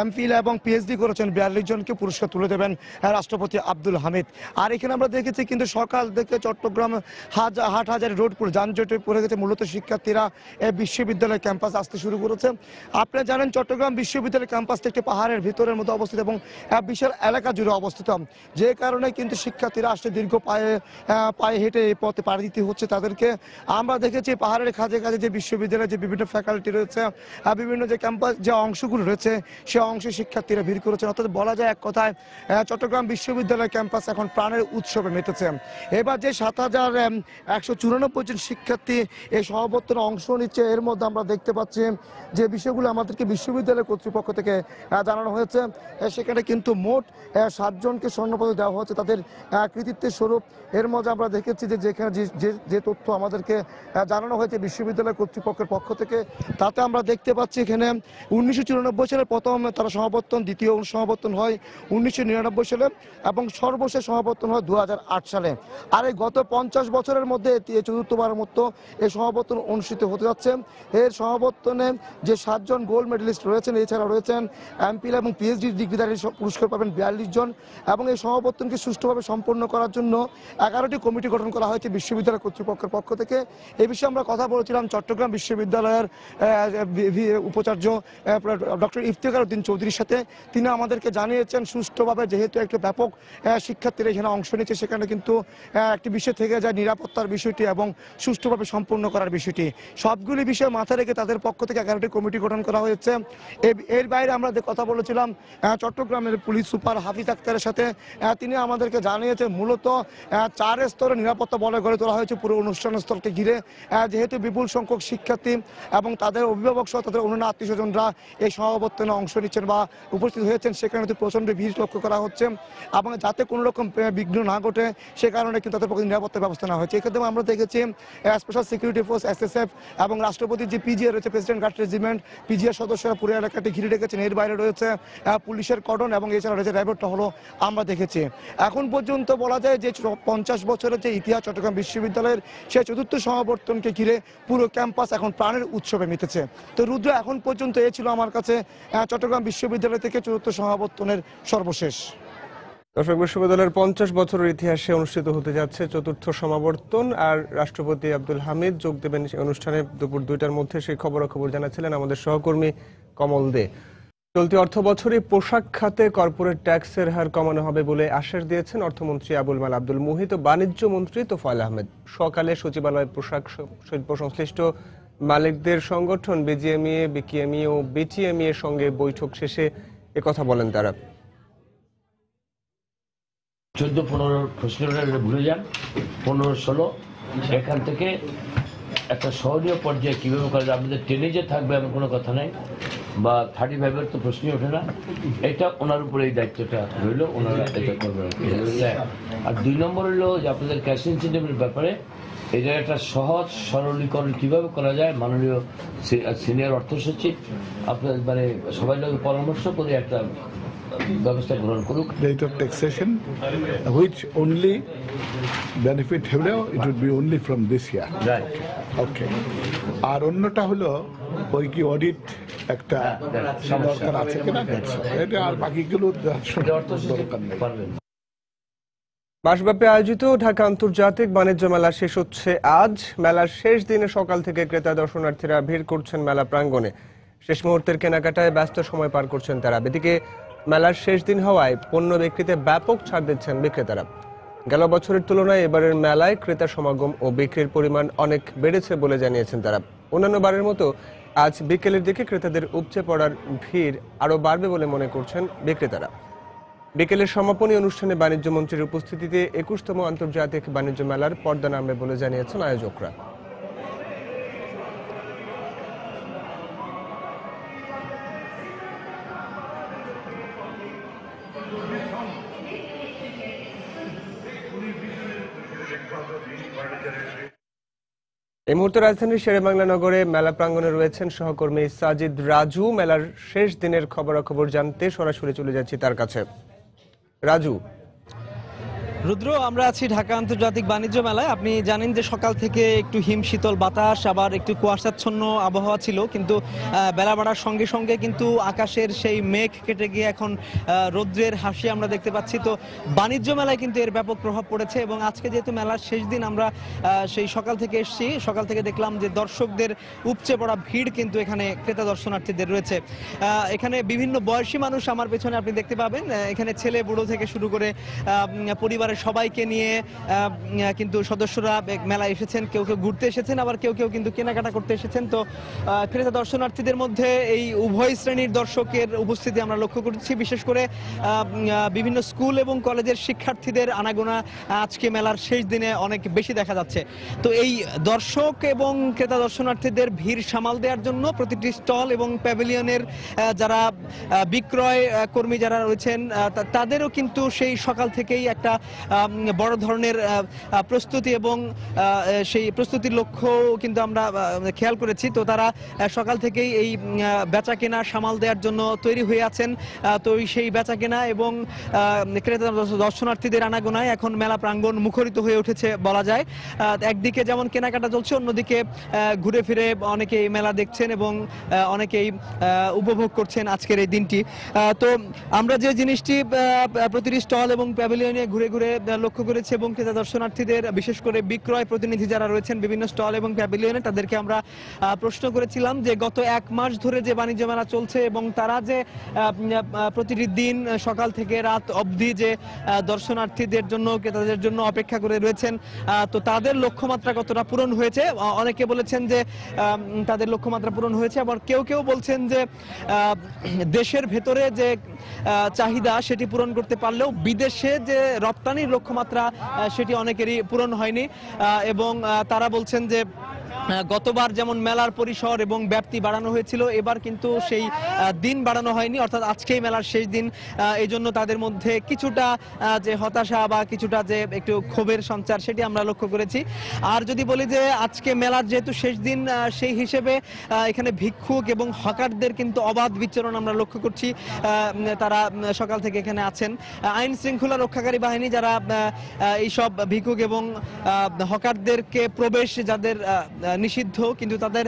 এমফিল এবং পিএইচডি করেছেন 42 জনকে পুরস্কার তুলে দেবেন রাষ্ট্রপতি আব্দুল হামিদ। আর এখানে আমরা দেখেছি কিন্তু সকাল থেকে চট্টগ্রাম হাটহাজারী রোড পুরো যানজটে পড়ে গেছে। মূলত শিক্ষার্থীরা এই বিশ্ববিদ্যালয় ক্যাম্পাস আসতে শুরু করেছে। আপনারা জানেন চট্টগ্রাম বিশ্ববিদ্যালয় ক্যাম্পাসটি একটি পাহাড়ের ভিতরের মধ্যে অবস্থিত এবং বিশাল এলাকা জুড়ে অবস্থিত, যে কারণে কিন্তু শিক্ষার্থীরা আসতে দীর্ঘ পায়ে হেঁটে এই পথে পাড়ি দিতে হচ্ছে তাদেরকে। আমরা দেখেছি পাহাড়ের কাছে যে বিশ্ববিদ্যালয়ের যে বিভিন্ন ফ্যাকাল্টি রয়েছে, বিভিন্ন যে ক্যাম্পাস যে অংশগুলো রয়েছে সে অংশে শিক্ষার্থীরা ভিড় করেছেন। অর্থাৎ বলা যায় এক কথায় চট্টগ্রাম বিশ্ববিদ্যালয় ক্যাম্পাস এখন প্রাণের উৎসবে মেতেছে। এবার যে 7194 জন শিক্ষার্থী এই সমাবর্তনে অংশ নিচ্ছে, এর মধ্যে আমরা দেখতে পাচ্ছি যে বিষয়গুলো আমাদেরকে বিশ্ববিদ্যালয় কর্তৃপক্ষ থেকে জানানো হয়েছে। সেখানে কিন্তু মোট 7 জনকে স্বর্ণপদক দেওয়া হচ্ছে তাদের কৃতিত্বের স্বরূপ। এর মধ্যে আমরা দেখেছি যে যেখানে যে তথ্য আমাদেরকে জানানো হয়েছে বিশ্ববিদ্যালয় কর্তৃপক্ষের পক্ষ থেকে, তাতে আমরা দেখতে পাচ্ছি এখানে 1994 সালে প্রথম তারা সমাবর্তন, দ্বিতীয় সমাবর্তন হয় 1999 সালে এবং সর্বশেষ সমাবর্তন হয় 2008 সালে। আর এই গত 50 বছরের মধ্যে 4র্থবারের মতো এই সমাবর্তন অনুষ্ঠিত হতে যাচ্ছে। এর সমাবর্তনে যে 7 জন গোল্ড মেডেলিস্ট রয়েছেন, এছাড়া রয়েছেন এমপিল এবং পিএইচডি ডিগ্রিধারী পুরস্কার পাবেন 42 জন। এবং এই সমাবর্তনকে সুষ্ঠুভাবে সম্পন্ন করার জন্য 11টি কমিটি গঠন করা হয়েছে বিশ্ববিদ্যালয় কর্তৃপক্ষের পক্ষ থেকে। এই বিষয়ে আমরা কথা বলেছিলাম চট্টগ্রাম বিশ্ববিদ্যালয়ের উপাচার্য ডক্টর ইফতেখার উদ্দিন চৌধুরীর সাথে। তিনি আমাদেরকে জানিয়েছেন সুষ্ঠুভাবে, যেহেতু একটা ব্যাপক শিক্ষার্থীরা এখানে অংশ নিচ্ছে, সেখানে কিন্তু একটি বিষয় থেকে যায় নিরাপত্তার বিষয়টি এবং সুষ্ঠুভাবে সম্পন্ন করার বিষয়টি। সবগুলি বিষয় মাথায় রেখে তাদের পক্ষ থেকে 11টি কমিটি গঠন করা হয়েছে। এর বাইরে আমরা কথা বলেছিলাম চট্টগ্রামের পুলিশ সুপার হাফিজ আক্তারের সাথে। তিনি আমাদেরকে জানিয়েছেন মূলত 4 স্তরে নিরাপত্তা বলয় গড়ে তোলা হয়েছে পুরো অনুষ্ঠান স্থলকে ঘিরে। যেহেতু বিপুল সংখ্যক শিক্ষার্থী এবং তাদের অভিভাবক সহ তাদের অন্যান্য আত্মীয়স্বজনরা এই সমাবর্তনে অংশ নিচ্ছেন বা উপস্থিত হয়েছেন, সেখানে প্রচণ্ড ভিড় লক্ষ্য করা হচ্ছে এবং যাতে কোনো রকম বিঘ্ন না ঘটে সে কারণে কিন্তু তাদের পক্ষে নিরাপত্তার ব্যবস্থা নেওয়া হয়েছে। এক্ষেত্রে আমরা দেখেছি স্পেশাল সিকিউরিটি ফোর্স SSF এবং রাষ্ট্রপতির যে পিজিআর রয়েছে, প্রেসিডেন্ট গার্ড রেজিমেন্ট, পিজিআর সদস্যরা পুরো এলাকাটি ঘিরে রেখেছেন। এর বাইরে রয়েছে পুলিশের কর্ডন এবং এছাড়া রয়েছে র্যাবের টহলও আমরা দেখেছি। এখন পর্যন্ত বলা যায় যে 50 বছরের যে ইতিহাস চট্টগ্রাম বিশ্ববিদ্যালয়ের, সেই 4র্থ সমাবর্তনকে ঘিরে পুরো ক্যাম্পাস এখন প্রাণের উৎসবে মেতেছে। তো রুদ্র, এখন পর্যন্ত এই ছিল আমার কাছে চট্টগ্রাম বিশ্ববিদ্যালয় থেকে 4র্থ সমাবর্তনের সর্বশেষ।
দর্শক, বিশ্ববিদ্যালয়ের 50 বছরের ইতিহাসে অনুষ্ঠিত হতে যাচ্ছে চতুর্থ সমাবর্তন। আর রাষ্ট্রপতি আব্দুল হামিদ যোগ দেবেন সেই অনুষ্ঠানে। দুপুর 2টার মধ্যে সেই খবরাখবর জানাচ্ছিলেন আমাদের সহকর্মী কমল দে। চলতি অর্থ বছরে পোশাক খাতে কর্পোরেট ট্যাক্সের হার কমানো হবে বলে আশ্বাস দিয়েছেন অর্থমন্ত্রী আবুল মাল আব্দুল মুহিত ও বাণিজ্য মন্ত্রী তোফায়েল আহমেদ। সকালে সচিবালয় পোশাক শিল্প সংশ্লিষ্ট মালিকদের সংগঠন বিজিএমইএ, বিকেএমইএ ও বিটিএমইএ এর সঙ্গে বৈঠক শেষে একথা বলেন তারা।
14-15 প্রশ্নটা ভুলে যান, 15-16 এখান থেকে একটা সহনীয় পর্যায়ে কীভাবে করা যায়। আপনাদের টেনে যে থাকবে এমন কোনো কথা নাই, বা 35-এর তো প্রশ্নই ওঠে না। এটা ওনার উপরে এই দায়িত্বটা রইল, ওনারা এটা করবেন। আর 2 নম্বর হইল যে আপনাদের ক্যাশ ইনসেন্টিভের ব্যাপারে এটা একটা সহজ সরলীকরণ কীভাবে করা যায়। মাননীয় সিনিয়র অর্থ সচিব আপনার মানে সবাই লোক পরামর্শ করে একটা ব্যবস্থা গ্রহণ করুক।
Rate of taxation which only benefit হলেও it would be only from this year, right? Okay. আর অন্যটা হলো ওই কি অডিট একটা দরকার আছে কিনা, এটা আর বাকিগুলো দরকার নেই।
মাসব্যাপী আয়োজিত ঢাকা আন্তর্জাতিক বাণিজ্য মেলা শেষ হচ্ছে আজ। মেলার শেষ দিনে সকাল থেকে ক্রেতা দর্শনার্থীরা ভিড় করছেন মেলা প্রাঙ্গণে। শেষ মুহূর্তের কেনাকাটায় ব্যস্ত সময় পার করছেন তারা। এদিকে মেলার শেষ দিন হওয়ায় পণ্য বিক্রিতে ব্যাপক ছাড় দিচ্ছেন বিক্রেতারা। গেল বছরের তুলনায় এবারের মেলায় ক্রেতা সমাগম ও বিক্রির পরিমাণ অনেক বেড়েছে বলে জানিয়েছেন তারা। অন্যান্য বারের মতো আজ বিকেলের দিকে ক্রেতাদের উপচে পড়ার ভিড় আরও বাড়বে বলে মনে করছেন বিক্রেতারা। বিকেলের সমাপনী অনুষ্ঠানে বাণিজ্য মন্ত্রীর উপস্থিতিতে 21তম আন্তর্জাতিক বাণিজ্য মেলার পর্দা নামবে বলে জানিয়েছেন আয়োজকরা। এই মুহূর্তে রাজধানীর শেরেবাংলা নগরে মেলা প্রাঙ্গণে রয়েছেন সহকর্মী সাজিদ রাজু। মেলার শেষ দিনের খবরাখবর জানতে সরাসরি চলে যাচ্ছি তার কাছে। রাজু।
রুদ্র, আমরা আছি ঢাকা আন্তর্জাতিক বাণিজ্য মেলায়। আপনি জানেন যে সকাল থেকে একটু হিমশীতল বাতাস, আবার একটু কুয়াশাচ্ছন্ন আবহাওয়া ছিল, কিন্তু বেলা বাড়ার সঙ্গে সঙ্গে কিন্তু আকাশের সেই মেঘ কেটে গিয়ে এখন রৌদ্রের হাসি আমরা দেখতে পাচ্ছি। তো বাণিজ্য মেলায় কিন্তু এর ব্যাপক প্রভাব পড়েছে, এবং আজকে যেহেতু মেলার শেষ দিন আমরা সেই সকাল থেকে এসেছি, সকাল থেকে দেখলাম যে দর্শকদের উপচে পড়া ভিড় কিন্তু এখানে ক্রেতা দর্শনার্থীদের রয়েছে। এখানে বিভিন্ন বয়সী মানুষ আমার পেছনে আপনি দেখতে পাবেন। এখানে ছেলে বুড়ো থেকে শুরু করে পরিবারের সবাইকে নিয়ে কিন্তু সদস্যরা মেলা এসেছেন। কেউ কেউ ঘুরতে এসেছেন, আবার কেউ কেউ কিন্তু কেনাকাটা করতে এসেছেন। তো ক্রেতা দর্শনার্থীদের মধ্যে এই উভয় শ্রেণীর দর্শকের উপস্থিতি আমরা লক্ষ্য করছি। বিশেষ করে বিভিন্ন স্কুল এবং কলেজের শিক্ষার্থীদের আনাগোনা আজকে মেলার শেষ দিনে অনেক বেশি দেখা যাচ্ছে। তো এই দর্শক এবং ক্রেতা দর্শনার্থীদের ভিড় সামাল দেওয়ার জন্য প্রতিটি স্টল এবং প্যাভিলিয়নের যারা বিক্রয় কর্মী যারা রয়েছেন তাদেরও কিন্তু সেই সকাল থেকেই একটা বড় ধরনের প্রস্তুতি এবং সেই প্রস্তুতির লক্ষ্য কিন্তু আমরা খেয়াল করেছি। তো তারা সকাল থেকেই এই বেচা কেনা সামাল দেওয়ার জন্য তৈরি হয়ে আছেন। তো সেই বেচা কেনা এবং ক্রেতা দর্শনার্থীদের আনাগোনায় এখন মেলা প্রাঙ্গণ মুখরিত হয়ে উঠেছে বলা যায়। একদিকে যেমন কেনাকাটা চলছে, অন্যদিকে ঘুরে ফিরে অনেকেই মেলা দেখছেন এবং অনেকেই উপভোগ করছেন আজকের এই দিনটি। তো আমরা যে জিনিসটি প্রতিটি স্টল এবং প্যাভিলিয়নে ঘুরে ঘুরে লক্ষ্য করেছে এবং ক্রেতা দর্শনার্থীদের বিশেষ করে বিক্রয় প্রতিনিধি যারা রয়েছেন বিভিন্ন স্টল এবং প্যাভিলিয়নে, তাদেরকে আমরা প্রশ্ন করেছিলাম যে গত 1 মাস ধরে যে বাণিজ্য মেলা চলছে এবং তারা যে প্রতিটি দিন সকাল থেকে রাত অবধি যে দর্শনার্থীদের জন্য ক্রেতাদের জন্য অপেক্ষা করে রয়েছেন, তো তাদের লক্ষ্যমাত্রা কতটা পূরণ হয়েছে। অনেকে বলেছেন যে তাদের লক্ষ্যমাত্রা পূরণ হয়েছে, আবার কেউ কেউ বলছেন যে দেশের ভেতরে যে চাহিদা সেটি পূরণ করতে পারলেও বিদেশে যে রপ্তানির লক্ষ্যমাত্রা সেটি অনেকেরই পূরণ হয়নি। এবং তারা বলছেন যে গতবার যেমন মেলার পরিসর এবং ব্যাপ্তি বাড়ানো হয়েছিল, এবার কিন্তু সেই দিন বাড়ানো হয়নি, অর্থাৎ আজকেই মেলার শেষ দিন। এই জন্য তাদের মধ্যে কিছুটা যে হতাশা বা কিছুটা যে একটু ক্ষোভের সঞ্চার সেটি আমরা লক্ষ্য করেছি। আর যদি বলি যে আজকে মেলার যেহেতু শেষ দিন, সেই হিসেবে এখানে ভিক্ষুক এবং হকারদের কিন্তু অবাধ বিচরণ আমরা লক্ষ্য করছি। তারা সকাল থেকে এখানে আছেন। আইন শৃঙ্খলা রক্ষাকারী বাহিনী যারা এইসব ভিক্ষুক এবং হকারদেরকে প্রবেশ যাদের নিষিদ্ধ, কিন্তু তাদের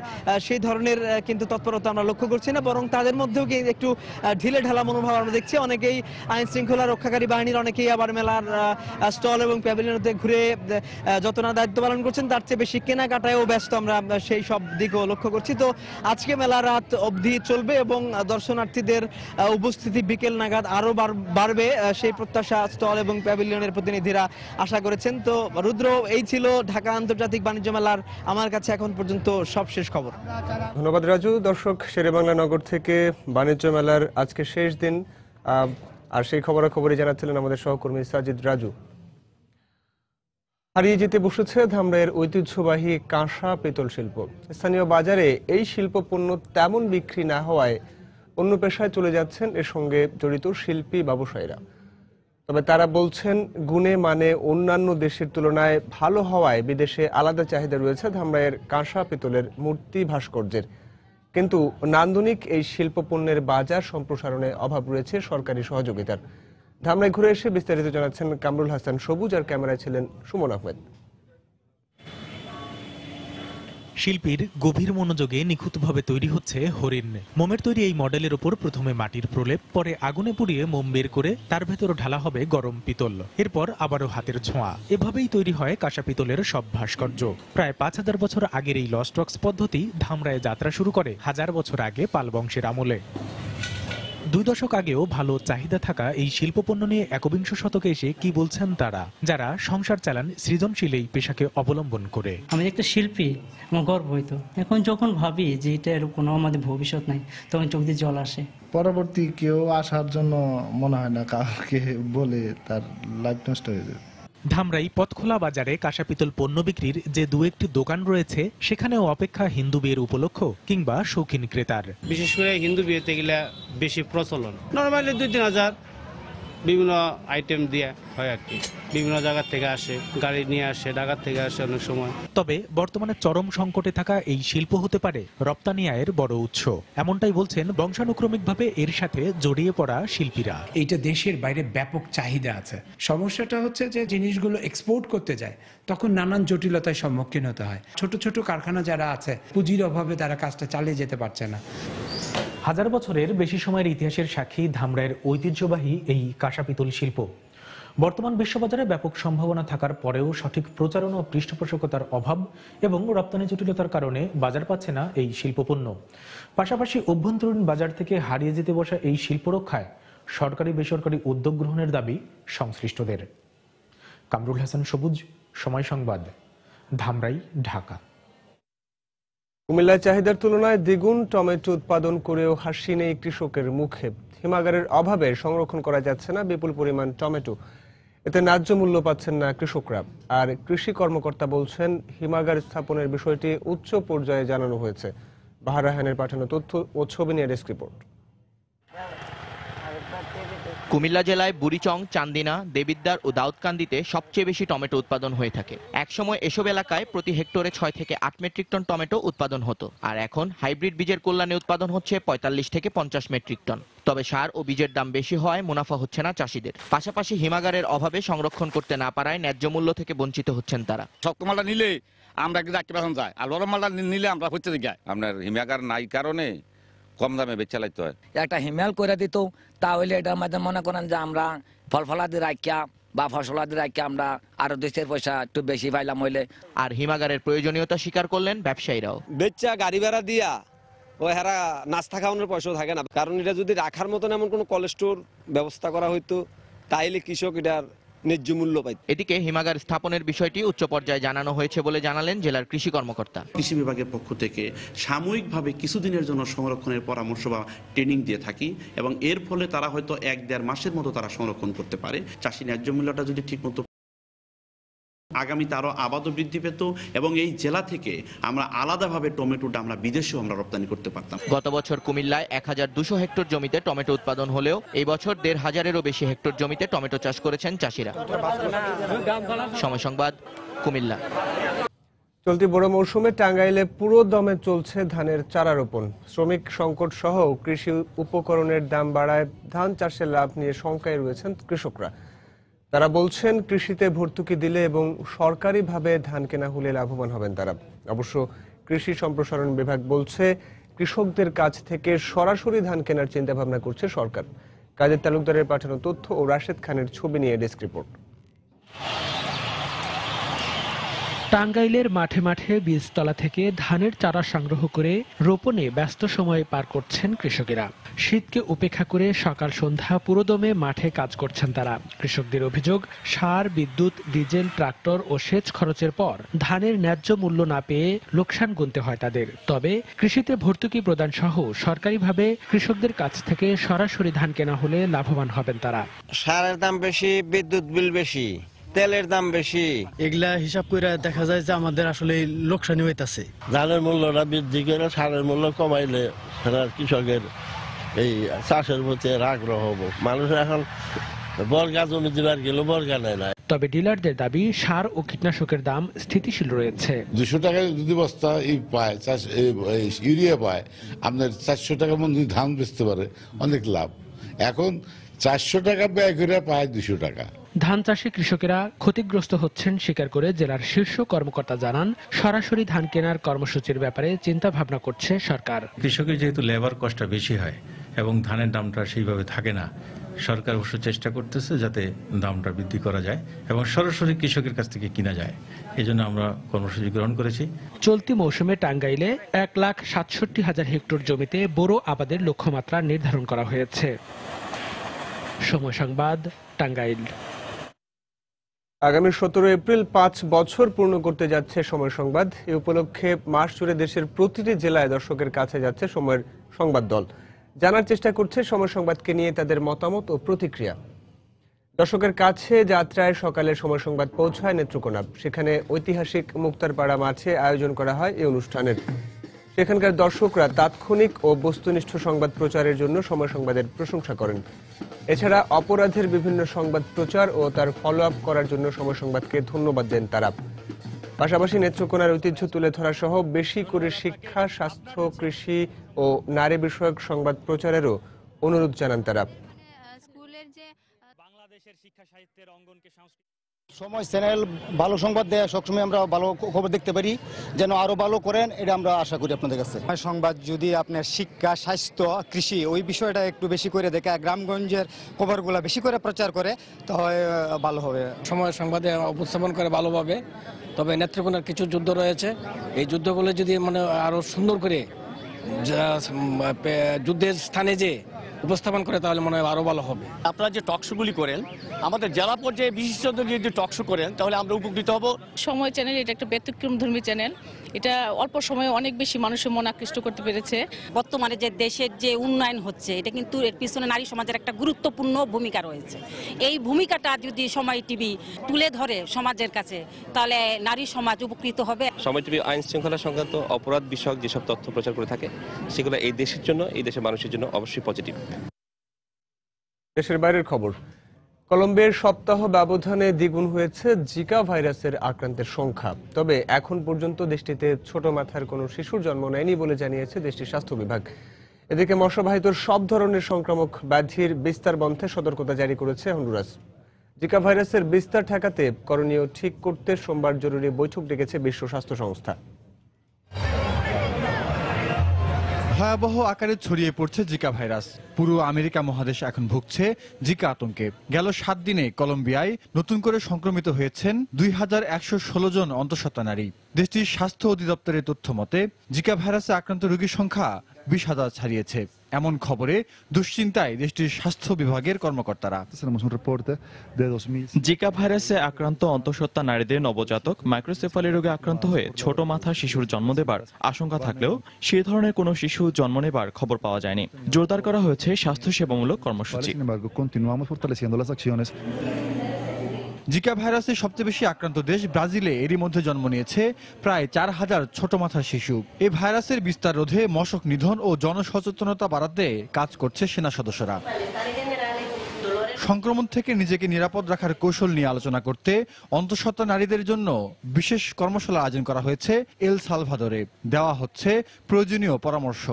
সেই ধরনের কিন্তু তৎপরতা আমরা লক্ষ্য করছি না, বরং তাদের মধ্যেও একটু ঢিলে ঢালা মনোভাব আমরা দেখছি। অনেকেই আইন শৃঙ্খলা রক্ষাকারী বাহিনীর, অনেকেই আবার মেলার স্টল এবং প্যাভিলিয়নতে ঘুরে যত না দায়িত্ব পালন করছেন তার চেয়ে বেশি কেনাকাটায়ও ব্যস্ত, আমরা সেই সব দিকও লক্ষ্য করছি। তো আজকে মেলা রাত অবধি চলবে এবং দর্শনার্থীদের উপস্থিতি বিকেল নাগাদ আরো বাড়বে, সেই প্রত্যাশা স্টল এবং প্যাভিলিয়নের প্রতিনিধিরা আশা করেছেন। তো রুদ্র, এই ছিল ঢাকা আন্তর্জাতিক বাণিজ্য মেলার আমার কাছে এখন পর্যন্ত সবশেষ খবর।
ধন্যবাদ রাজু। দর্শক, শেরেবাংলা নগর থেকে বাণিজ্য মেলার আজকে শেষ দিন, আর সেই খবরাখবরই জানাচ্ছিলেন আমাদের সহকর্মী সাজিদ রাজু। হারিয়ে যেতে বসেছে ধামরাইয়ের ঐতিহ্যবাহী কাঁসা পিতল শিল্প। স্থানীয় বাজারে এই শিল্প পণ্য তেমন বিক্রি না হওয়ায় অন্য পেশায় চলে যাচ্ছেন এর সঙ্গে জড়িত শিল্পী ব্যবসায়ীরা। তবে তারা বলছেন, গুণে মানে অন্যান্য দেশের তুলনায় ভালো হওয়ায় বিদেশে আলাদা চাহিদা রয়েছে ধামরাইয়ের কাঁসা পিতলের মূর্তি ভাস্কর্যের। কিন্তু নান্দনিক এই শিল্প পণ্যের বাজার সম্প্রসারণে অভাব রয়েছে সরকারি সহযোগিতার। ধামরাই ঘুরে এসে বিস্তারিত জানাচ্ছেন কামরুল হাসান সবুজ, আর ক্যামেরায় ছিলেন সুমন আহমেদ।
শিল্পীর গভীর মনোযোগে নিখুঁতভাবে তৈরি হচ্ছে হরিণ। মোমের তৈরি এই মডেলের উপর প্রথমে মাটির প্রলেপ, পরে আগুনে পুড়িয়ে মোম বের করে তার ভেতর ঢালা হবে গরম পিতল, এরপর আবারও হাতের ছোঁয়া। এভাবেই তৈরি হয় কাঁসা পিতলের সব ভাস্কর্য। প্রায় ৫,০০০ বছর আগের এই লস্ট রক্স পদ্ধতি ধামরায় যাত্রা শুরু করে ১০০০ বছর আগে পাল বংশের আমলে। ২ দশক আগেও ভালো চাহিদা থাকা এই শিল্পপণ্য নিয়ে একবিংশ শতকে এসে কি বলছেন তারা, যারা সংসার চালান সৃজনশীল এই পেশাকে অবলম্বন করে।
আমি একটা শিল্পী, আমার গর্ব হইতো। এখন যখন ভাবি যে এটা এর কোনো আমাদের ভবিষ্যৎ নাই, তখন চোখ দিয়ে জল আসে।
পরবর্তী কেউ আসার জন্য মনে হয় না কাউকে বলে তার লাইফ নষ্ট হয়ে যাবে।
ধামরাই পথখোলা বাজারে কাঁসা পিতল পণ্য বিক্রির যে দু একটি দোকান রয়েছে, সেখানেও অপেক্ষা হিন্দু বিয়ের উপলক্ষ কিংবা শৌখিন ক্রেতার।
বিশেষ করে হিন্দু বিয়েতে গেলে বেশি প্রচলন। নর্মালি ২-৩ হাজার বিভিন্ন আইটেম দিয়ে হয় আর কি। বিভিন্ন জায়গা থেকে আসে, গাড়ি নিয়ে আসে, ঢাকা থেকে আসে অনেক সময়।
তবে বর্তমানে চরম সংকটে থাকা এই শিল্প হতে পারে রপ্তানি আয়ের বড় উৎস, এমনটাই বলছেন বংশানুক্রমিকভাবে এর সাথে জড়িয়ে পড়া শিল্পীরা।
এইটা দেশের বাইরে ব্যাপক চাহিদা আছে। সমস্যাটা হচ্ছে যে জিনিসগুলো এক্সপোর্ট করতে যায় তখন নানান জটিলতার সম্মুখীন হতে হয়। ছোট ছোট কারখানা যারা আছে, পুঁজির অভাবে তারা কাজটা চালিয়ে যেতে পারছে না।
১০০০ বছরের বেশি সময়ের ইতিহাসের সাক্ষী ধামরাইয়ের ঐতিহ্যবাহী এই কাঁসা পিতল শিল্প। বর্তমান বিশ্ববাজারে ব্যাপক সম্ভাবনা থাকার পরেও সঠিক প্রচারণা ও পৃষ্ঠপোষকতার অভাব এবং রপ্তানি জটিলতার কারণে বাজার পাচ্ছে না এই শিল্পপণ্য। পাশাপাশি অভ্যন্তরীণ বাজার থেকে হারিয়ে যেতে বসা এই শিল্প রক্ষায় সরকারি বেসরকারি উদ্যোগ গ্রহণের দাবি সংশ্লিষ্টদের। কামরুল হাসান সবুজ, সময় সংবাদ, ধামরাই, ঢাকা।
কুমিল্লার চাহিদার তুলনায় দ্বিগুণ টমেটো উৎপাদন করেও হাসি নেই কৃষকের মুখে। হিমাগারের অভাবে সংরক্ষণ করা যাচ্ছে না বিপুল পরিমাণ টমেটো, এতে ন্যায্য মূল্য পাচ্ছেন না কৃষকরা। আর কৃষি কর্মকর্তা বলছেন, হিমাগার স্থাপনের বিষয়টি উচ্চ পর্যায়ে জানানো হয়েছে। বাহার রায়হানের পাঠানো তথ্য ও ছবি নিয়ে ডেস্ক রিপোর্ট।
কুমিল্লা জেলায় বুড়িচং, চান্দিনা, দেবিদ্বার ও দাউদকান্দিতে সবচেয়ে বেশি টমেটো উৎপাদন হয়ে থাকে। একসময় এসব এলাকায় প্রতি হেক্টরে ৬ থেকে ৮ মেট্রিক টন টমেটো উৎপাদন হতো, আর এখন হাইব্রিড বীজের কল্যাণে উৎপাদন হচ্ছে ৪৫ থেকে ৫০ মেট্রিক টন। তবে সার ও বীজের দাম বেশি হওয়ায় মুনাফা হচ্ছে না চাষিদের। পাশাপাশি হিমাগারের অভাবে সংরক্ষণ করতে না পারায় ন্যায্য মূল্য থেকে বঞ্চিত হচ্ছেন তারা।
শক্ত মালটা নিলে আমরা রাখতে যায়, আর নরম মালটা নিলে আমরা হচ্ছে যায়। আপনার হিমাগার নাই কারণে কম দামে বেচা লাইতে হয়।
একটা হিমেল করে দিত, তাহলে এটার মধ্যে মনে করেন যে আমরা ফল ফলাদি রাখিয়া বা ফসলাদি রাখিয়া আমরা আরো দেশের পয়সা একটু বেশি পাইলাম হইলে।
আর হিমাগারের প্রয়োজনীয়তা স্বীকার করলেন ব্যবসায়ীরাও।
বেচা গাড়ি ভাড়া দিয়া ও হেরা নাস্তা খাওয়ানোর পয়সাও থাকে না, কারণ এটা যদি রাখার মতন এমন কোনো কোল্ড স্টোর ব্যবস্থা করা হইতো তাইলে কৃষক এটার ন্যায্য মূল্য পাইত।
এদিকে হিমাগার স্থাপনের বিষয়টি উচ্চ পর্যায়ে জানানো হয়েছে বলে জানালেন জেলার কৃষি কর্মকর্তা।
কৃষি বিভাগের পক্ষ থেকে সাময়িকভাবে কিছুদিনের জন্য সংরক্ষণের পরামর্শ বা ট্রেনিং দিয়ে থাকি, এবং এর ফলে তারা হয়তো ১-১.৫ মাসের মতো তারা সংরক্ষণ করতে পারে। চাষি ন্যায্য মূল্যটা যদি ঠিকমতো আগামীতে আরো আবাদও বৃদ্ধি পেত, এবং এই জেলা থেকে আমরা আলাদাভাবে টমেটোটা আমরা বিদেশেও আমরা রপ্তানি করতে পারতাম।
গত বছর কুমিল্লায় ১,২০০ হেক্টর জমিতে টমেটো উৎপাদন হলেও এই বছর ১,৫০০-এরও বেশি হেক্টর জমিতে টমেটো চাষ করেছেন চাষিরা। সময় সংবাদ, কুমিল্লা।
চলতি বড় মৌসুমে টাঙ্গাইলে পুরো দমে চলছে ধানের চারা রোপণ। শ্রমিক সংকট সহ কৃষি উপকরণের দাম বাড়ায় ধান চাষের লাভ নিয়ে শঙ্কায় রয়েছেন কৃষকরা। তারা বলছেন, কৃষিতে ভর্তুকি দিলে এবং সরকারিভাবে ধান কেনা হলে লাভবান হবেন তারা। অবশ্য কৃষি সম্প্রসারণ বিভাগ বলছে, কৃষকদের কাছ থেকে সরাসরি ধান কেনার চিন্তাভাবনা করছে সরকার। কাদের তালুকদারের পাঠানো তথ্য ও রাশেদ খানের ছবি নিয়ে ডেস্ক রিপোর্ট।
টাঙ্গাইলের মাঠে মাঠে বীজতলা থেকে ধানের চারা সংগ্রহ করে রোপণে ব্যস্ত সময় পার করছেন কৃষকেরা। শীতকে উপেক্ষা করে সকাল সন্ধ্যা পুরোদমে মাঠে কাজ করছেন তারা। কৃষকদের অভিযোগ, সার, বিদ্যুৎ, ডিজেল, ট্রাক্টর ও সেচ খরচের পর ধানের ন্যায্য মূল্য না পেয়ে লোকসান গুনতে হয় তাদের। তবে কৃষিতে ভর্তুকি প্রদান সহ সরকারিভাবে কৃষকদের কাছ থেকে সরাসরি ধান কেনা হলে লাভবান হবেন তারা।
সারের দাম বেশি, বিদ্যুৎ বিল বেশি, তেলের দাম বেশি,
এগুলা হিসাব করে দেখা যায় যে আমাদের আসলে লোকসানি হইতাছে।
ধানের মূল্যটা বৃদ্ধি করে সারের মূল্য কমাইলে কৃষকের এই চাষের প্রতি আগ্রহ হবো। মানুষ এখন বর্গা জমি দিবার গেল বর্গা নেয় না।
তবে ডিলারদের দাবি, সার ও কীটনাশকের দাম স্থিতিশীল রয়েছে।
200 টাকায় যদি বস্তা পায়, ইউরিয়া পায়, আপনার 400 টাকা মন যদি ধান বেচতে পারে অনেক লাভ। এখন 400 টাকা ব্যয় করে পায় 200 টাকা।
ধান চাষে কৃষকেরা ক্ষতিগ্রস্ত হচ্ছেন স্বীকার করে জেলার শীর্ষ কর্মকর্তা জানান, সরাসরি ধান কেনার কর্মসূচির ব্যাপারে চিন্তা ভাবনা করছে সরকার।
কৃষকের যেহেতু লেবার কস্টটা বেশি হয় এবং ধানের দামটা সেইভাবে থাকে না, সরকার অবশ্য চেষ্টা করতেছে যাতে দামটা বৃদ্ধি করা যায় এবং সরাসরি কৃষকের কাছ থেকে কিনা যায়। এই জন্য আমরা কর্মসূচি গ্রহণ করেছি।
চলতি মৌসুমে টাঙ্গাইলে 1,67,000 হেক্টর জমিতে বোরো আবাদের লক্ষ্যমাত্রা নির্ধারণ করা হয়েছে। সময় সংবাদ, টাঙ্গাইল।
আগামী 17 এপ্রিল 5 বছর পূর্ণ করতে যাচ্ছে সময় সংবাদ। এ উপলক্ষে মাস জুড়ে দেশের প্রতিটি জেলায় দর্শকের কাছে যাচ্ছে সময়ের সংবাদ দল। জানার চেষ্টা করছে সময় সংবাদকে নিয়ে তাদের মতামত ও প্রতিক্রিয়া। দর্শকের কাছে যাত্রায় সকালে সময় সংবাদ পৌঁছায় নেত্রকোনা। সেখানে ঐতিহাসিক মুক্তারপাড়া মাঠে আয়োজন করা হয় এই অনুষ্ঠানের। সেখানকার দর্শকরা তাৎক্ষণিক ও বস্তুনিষ্ঠ সংবাদ প্রচারের জন্য সময় সংবাদের প্রশংসা করেন। এছাড়া অপরাধের বিভিন্ন সংবাদ প্রচার ও তার ফলো আপ করার জন্য সময় সংবাদকে ধন্যবাদ দেন তারা। পাশাপাশি নেত্রকোনার ঐতিহ্য তুলে ধরা সহ বেশি করে শিক্ষা, স্বাস্থ্য, কৃষি ও নারী বিষয়ক সংবাদ প্রচারেরও অনুরোধ জানান তারা।
সময় চ্যানেল ভালো সংবাদ দেয়, সবসময় আমরা ভালো খবর দেখতে পারি, যেন আরো ভালো করেন এটা আমরা আশা করি আপনাদের কাছে।
সংবাদ যদি আপনার শিক্ষা, স্বাস্থ্য, কৃষি ওই বিষয়টা একটু বেশি করে দেখে, গ্রামগঞ্জের খবরগুলো বেশি করে প্রচার করে, তাহলে ভালো হবে।
সময় সংবাদে উপস্থাপন করে ভালোভাবে। তবে নেত্রকোনার কিছু যুদ্ধ রয়েছে, এই যুদ্ধগুলো যদি মানে আরো সুন্দর করে যুদ্ধের স্থানে যে উপস্থাপন করে তাহলে মনে হয় আরো ভালো হবে।
আপনারা যে টকশোগুলি করেন, আমাদের জেলা পর্যায়ে বিশেষজ্ঞ যদি টকশো করেন তাহলে আমরা উপকৃত হব।
সময় চ্যানেল এটা একটা ব্যতিক্রমধর্মী চ্যানেল। এটা অল্প সময়ে অনেক বেশি মানুষের মন আকৃষ্ট করতে পেরেছে।
বর্তমানে যে দেশের যে উন্নয়ন হচ্ছে, এটা কিন্তু এর পিছনে নারী সমাজের একটা গুরুত্বপূর্ণ ভূমিকা রয়েছে। এই ভূমিকাটা যদি সময় টিভি তুলে ধরে সমাজের কাছে, তাহলে নারী সমাজ উপকৃত হবে।
সময় টিভি আইন শৃঙ্খলা সংক্রান্ত অপরাধ বিষয়ক যেসব তথ্য প্রচার করে থাকে, সেগুলো এই দেশের জন্য, এই দেশের মানুষের জন্য অবশ্যই পজিটিভ।
দেশের বাইরের খবর। কলম্বিয়ার সপ্তাহ ব্যবধানে দ্বিগুণ হয়েছে জিকা ভাইরাসের আক্রান্তের সংখ্যা। তবে এখন পর্যন্ত দেশটিতে ছোট মাথার কোনো শিশুর জন্ম নেয়নি বলে জানিয়েছে দেশটির স্বাস্থ্য বিভাগ। এদিকে মশাবাহিত সব ধরনের সংক্রামক ব্যাধির বিস্তার বন্ধে সতর্কতা জারি করেছে হন্ডুরাস। জিকা ভাইরাসের বিস্তার ঠেকাতে করণীয় ঠিক করতে সোমবার জরুরি বৈঠক ডেকেছে বিশ্ব স্বাস্থ্য সংস্থা।
ভয়াবহ আকারে ছড়িয়ে পড়ছে জিকা ভাইরাস। পুরো আমেরিকা মহাদেশ এখন ভুগছে জিকা আতঙ্কে। গেল 7 দিনে কলম্বিয়ায় নতুন করে সংক্রমিত হয়েছেন 2116 জন অন্তঃসত্ত্বা নারী। দেশটির স্বাস্থ্য অধিদপ্তরের তথ্য মতে জিকা ভাইরাসে আক্রান্ত রোগীর সংখ্যা 20,000 ছাড়িয়েছে। এমন খবরে দুশ্চিন্তায় দেশটির স্বাস্থ্য বিভাগের কর্মকর্তারা।
জিকা ভাইরাসে আক্রান্ত অন্তঃসত্ত্বা নারীদের নবজাতক মাইক্রোসেফালি রোগে আক্রান্ত হয়ে ছোট মাথার শিশুর জন্ম দেবার আশঙ্কা থাকলেও সে ধরনের কোনো শিশু জন্ম নেবার খবর পাওয়া যায়নি। জোরদার করা হয়েছে স্বাস্থ্য সেবামূলক কর্মসূচি।
জিকা ভাইরাসে সবচেয়ে বেশি আক্রান্ত দেশ ব্রাজিলে এরই মধ্যে জন্ম নিয়েছে প্রায় 4,000 ছোট মাথার শিশু। এই ভাইরাসের বিস্তার রোধে মশক নিধন ও জনসচেতনতা বাড়াতে কাজ করছে সেনা সদস্যরা। সংক্রমণ থেকে নিজেকে নিরাপদ রাখার কৌশল নিয়ে আলোচনা করতে অন্তঃসত্ত্বা নারীদের জন্য বিশেষ কর্মশালা আয়োজন করা হয়েছে এল সালভাদোরে। দেওয়া হচ্ছে প্রয়োজনীয় পরামর্শ।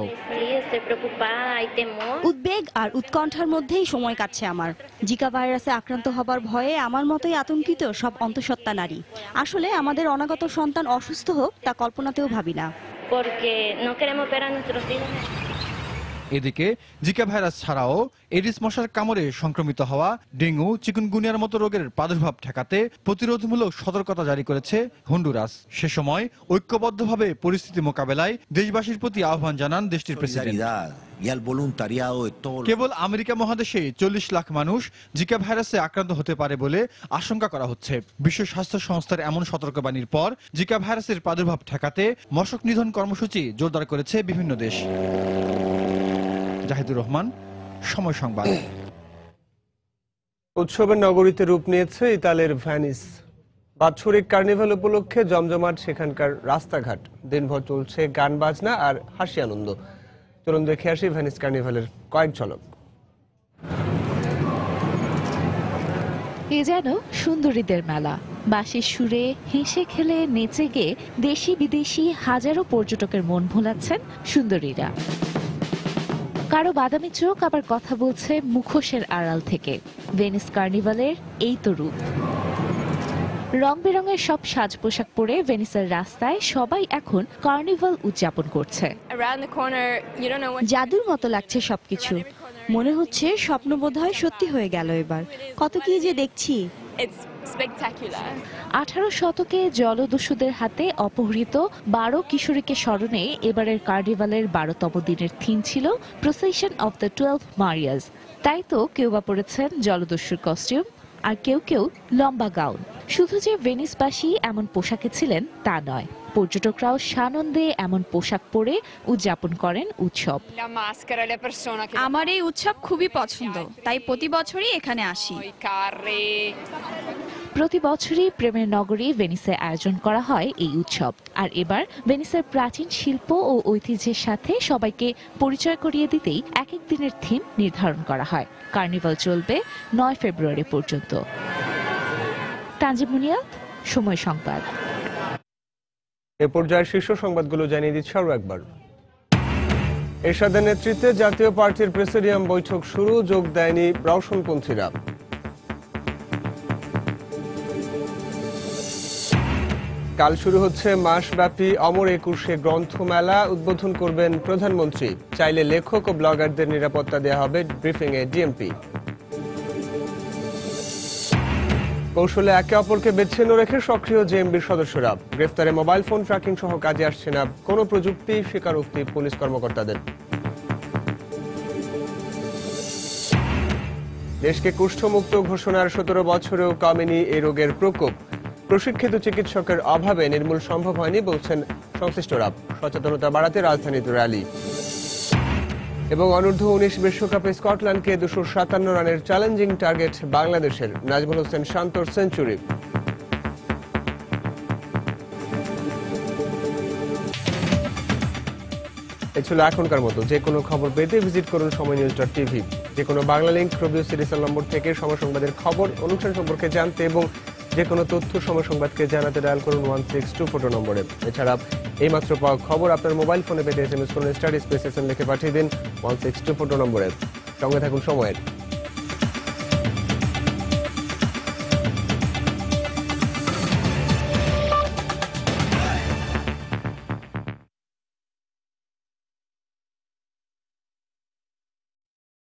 উদ্বেগ আর উৎকণ্ঠার মধ্যেই সময় কাটছে আমার। জিকা ভাইরাসে আক্রান্ত হবার ভয়ে আমার মতোই আতঙ্কিত সব অন্তঃসত্ত্বা নারী। আসলে আমাদের অনাগত সন্তান অসুস্থ হোক তা কল্পনাতেও ভাবি না।
porque no queremos ver a nuestros hijos.
এদিকে জিকা ভাইরাস ছাড়াও এডিস মশার কামড়ে সংক্রমিত হওয়া ডেঙ্গু চিকুনগুনিয়ার মতো রোগের প্রাদুর্ভাব ঠেকাতে প্রতিরোধমূলক সতর্কতা জারি করেছে হন্ডুরাস। সে সময় ঐক্যবদ্ধভাবে পরিস্থিতি মোকাবেলায় দেশবাসীর প্রতি আহ্বান জানান দেশটির প্রেসিডেন্ট। কেবল আমেরিকা মহাদেশে 40 লাখ মানুষ জিকা ভাইরাসে আক্রান্ত হতে পারে বলে আশঙ্কা করা হচ্ছে। বিশ্ব স্বাস্থ্য সংস্থার এমন সতর্কবাণীর পর জিকা ভাইরাসের প্রাদুর্ভাব ঠেকাতে মশক নিধন কর্মসূচি জোরদার করেছে বিভিন্ন দেশ। জাহিদুর রহমান, সময় সংবাদ।
উৎসবের নগরীতে রূপ নিয়েছে ইতালির ভেনিস। বাৎসরিক কার্নিভাল উপলক্ষে জমজমাট সেখানকার রাস্তাঘাট। দিনভর চলছে গান বাজনা আর হাসি আনন্দ। চলুন দেখে আসি ভেনিস কার্নিভালের কয়েক ঝলক।
এ যেন সুন্দরীদের মেলা। বাঁশির সুরে হেসে খেলে নেচে গেয়ে দেশি বিদেশি হাজারো পর্যটকের মন ভোলাচ্ছেন সুন্দরীরা। কারো বাদামি চোখ আবার কথা বলছে মুখোশের আড়াল থেকে। ভেনিস কার্নিভালের এই তো রূপ। রং বেরঙের সব সাজ পোশাক পরে ভেনিসের রাস্তায় সবাই এখন কার্নিভাল উদযাপন করছে।
জাদুর মতো লাগছে সবকিছু। মনে হচ্ছে স্বপ্ন বোধহয় সত্যি হয়ে গেল। এবার কত কি যে দেখছি।
18 শতকে জলদস্যুদের হাতে অপহৃত 12 কিশোরীকে স্মরণে এবারের কার্নিভালের 12তম দিনের থিম ছিল প্রসেশন অফ দ্য 12 মারিয়াস। তাই তো কেউ বা পরেছেন জলদস্যুর কস্টিউম, আর কেউ কেউ লম্বা গাউন। শুধু যে ভেনিসবাসী এমন পোশাকে ছিলেন তা নয়, পর্যটকরাও সানন্দে এমন পোশাক পরে উদযাপন করেন উৎসব।
আমার এই উৎসব খুবই পছন্দ, তাই প্রতি বছরই এখানে আসি।
প্রতি বছরই প্রেমের নগরী ভেনিসে আয়োজন করা হয় এই উৎসব। আর এবার ভেনিসের প্রাচীন শিল্প ও ঐতিহ্যের সাথে সবাইকে পরিচয় করিয়ে দিতেই এক এক দিনের থিম নির্ধারণ করা হয়। কার্নিভাল চলবে 9 ফেব্রুয়ারি পর্যন্ত। তানজিম মুনিয়াত, সময় সংবাদ।
এ পর্যায়ে শীর্ষ সংবাদগুলো জানিয়ে দিচ্ছে আরও একবার। এরশাদের নেতৃত্বে জাতীয় পার্টির প্রেসিডিয়াম বৈঠক শুরু, যোগ দেয়নি রওশনপন্থীরা। কাল শুরু হচ্ছে মাসব্যাপী অমর একুশে গ্রন্থমেলা। উদ্বোধন করবেন প্রধানমন্ত্রী। চাইলে লেখক ও ব্লগারদের নিরাপত্তা দেওয়া হবে ব্রিফিংয়ে ডিএমপি। কৌশলে একে অপরকে বিচ্ছিন্ন রেখে সক্রিয় জেএমবির সদস্যরা। গ্রেফতারে মোবাইল ফোন ট্র্যাকিং সহ কাজে আসছে না কোনো প্রযুক্তি, স্বীকারোক্তি পুলিশ কর্মকর্তাদের। দেশকে কুষ্ঠমুক্ত ঘোষণার 17 বছরেও কমেনি এই রোগের প্রকোপ। প্রশিক্ষিত চিকিৎসকের অভাবে নির্মূল সম্ভব হয়নি বলছেন সংশ্লিষ্টরা। সচেতনতা বাড়াতে রাজধানীতে র্যালি। এবং অনূর্ধ্ব 19 বিশ্বকাপে স্কটল্যান্ডকে 257 রানের চ্যালেঞ্জিং টার্গেট বাংলাদেশের। নাজমুল হোসেন শান্তর সেঞ্চুরি। এই ছিল এখনকার মতো। যে কোনো খবর পেতে ভিজিট করুন সময়নিউজ.tv। যে কোনো বাংলা লিঙ্ক রবিউ সিরিয়াল নম্বর থেকে সময় সংবাদের খবর অনুষ্ঠান সম্পর্কে জানতে এবং যে কোনো তথ্য সময় সংবাদকে জানাতে ডায়াল করুন 1624 নম্বরে। এছাড়া এইমাত্র পাওয়া খবর আপনার মোবাইল ফোনে পেতে SMS করুন *SN লিখে পাঠিয়ে দিন 1624 নম্বরে। সঙ্গে থাকুন সময়ের।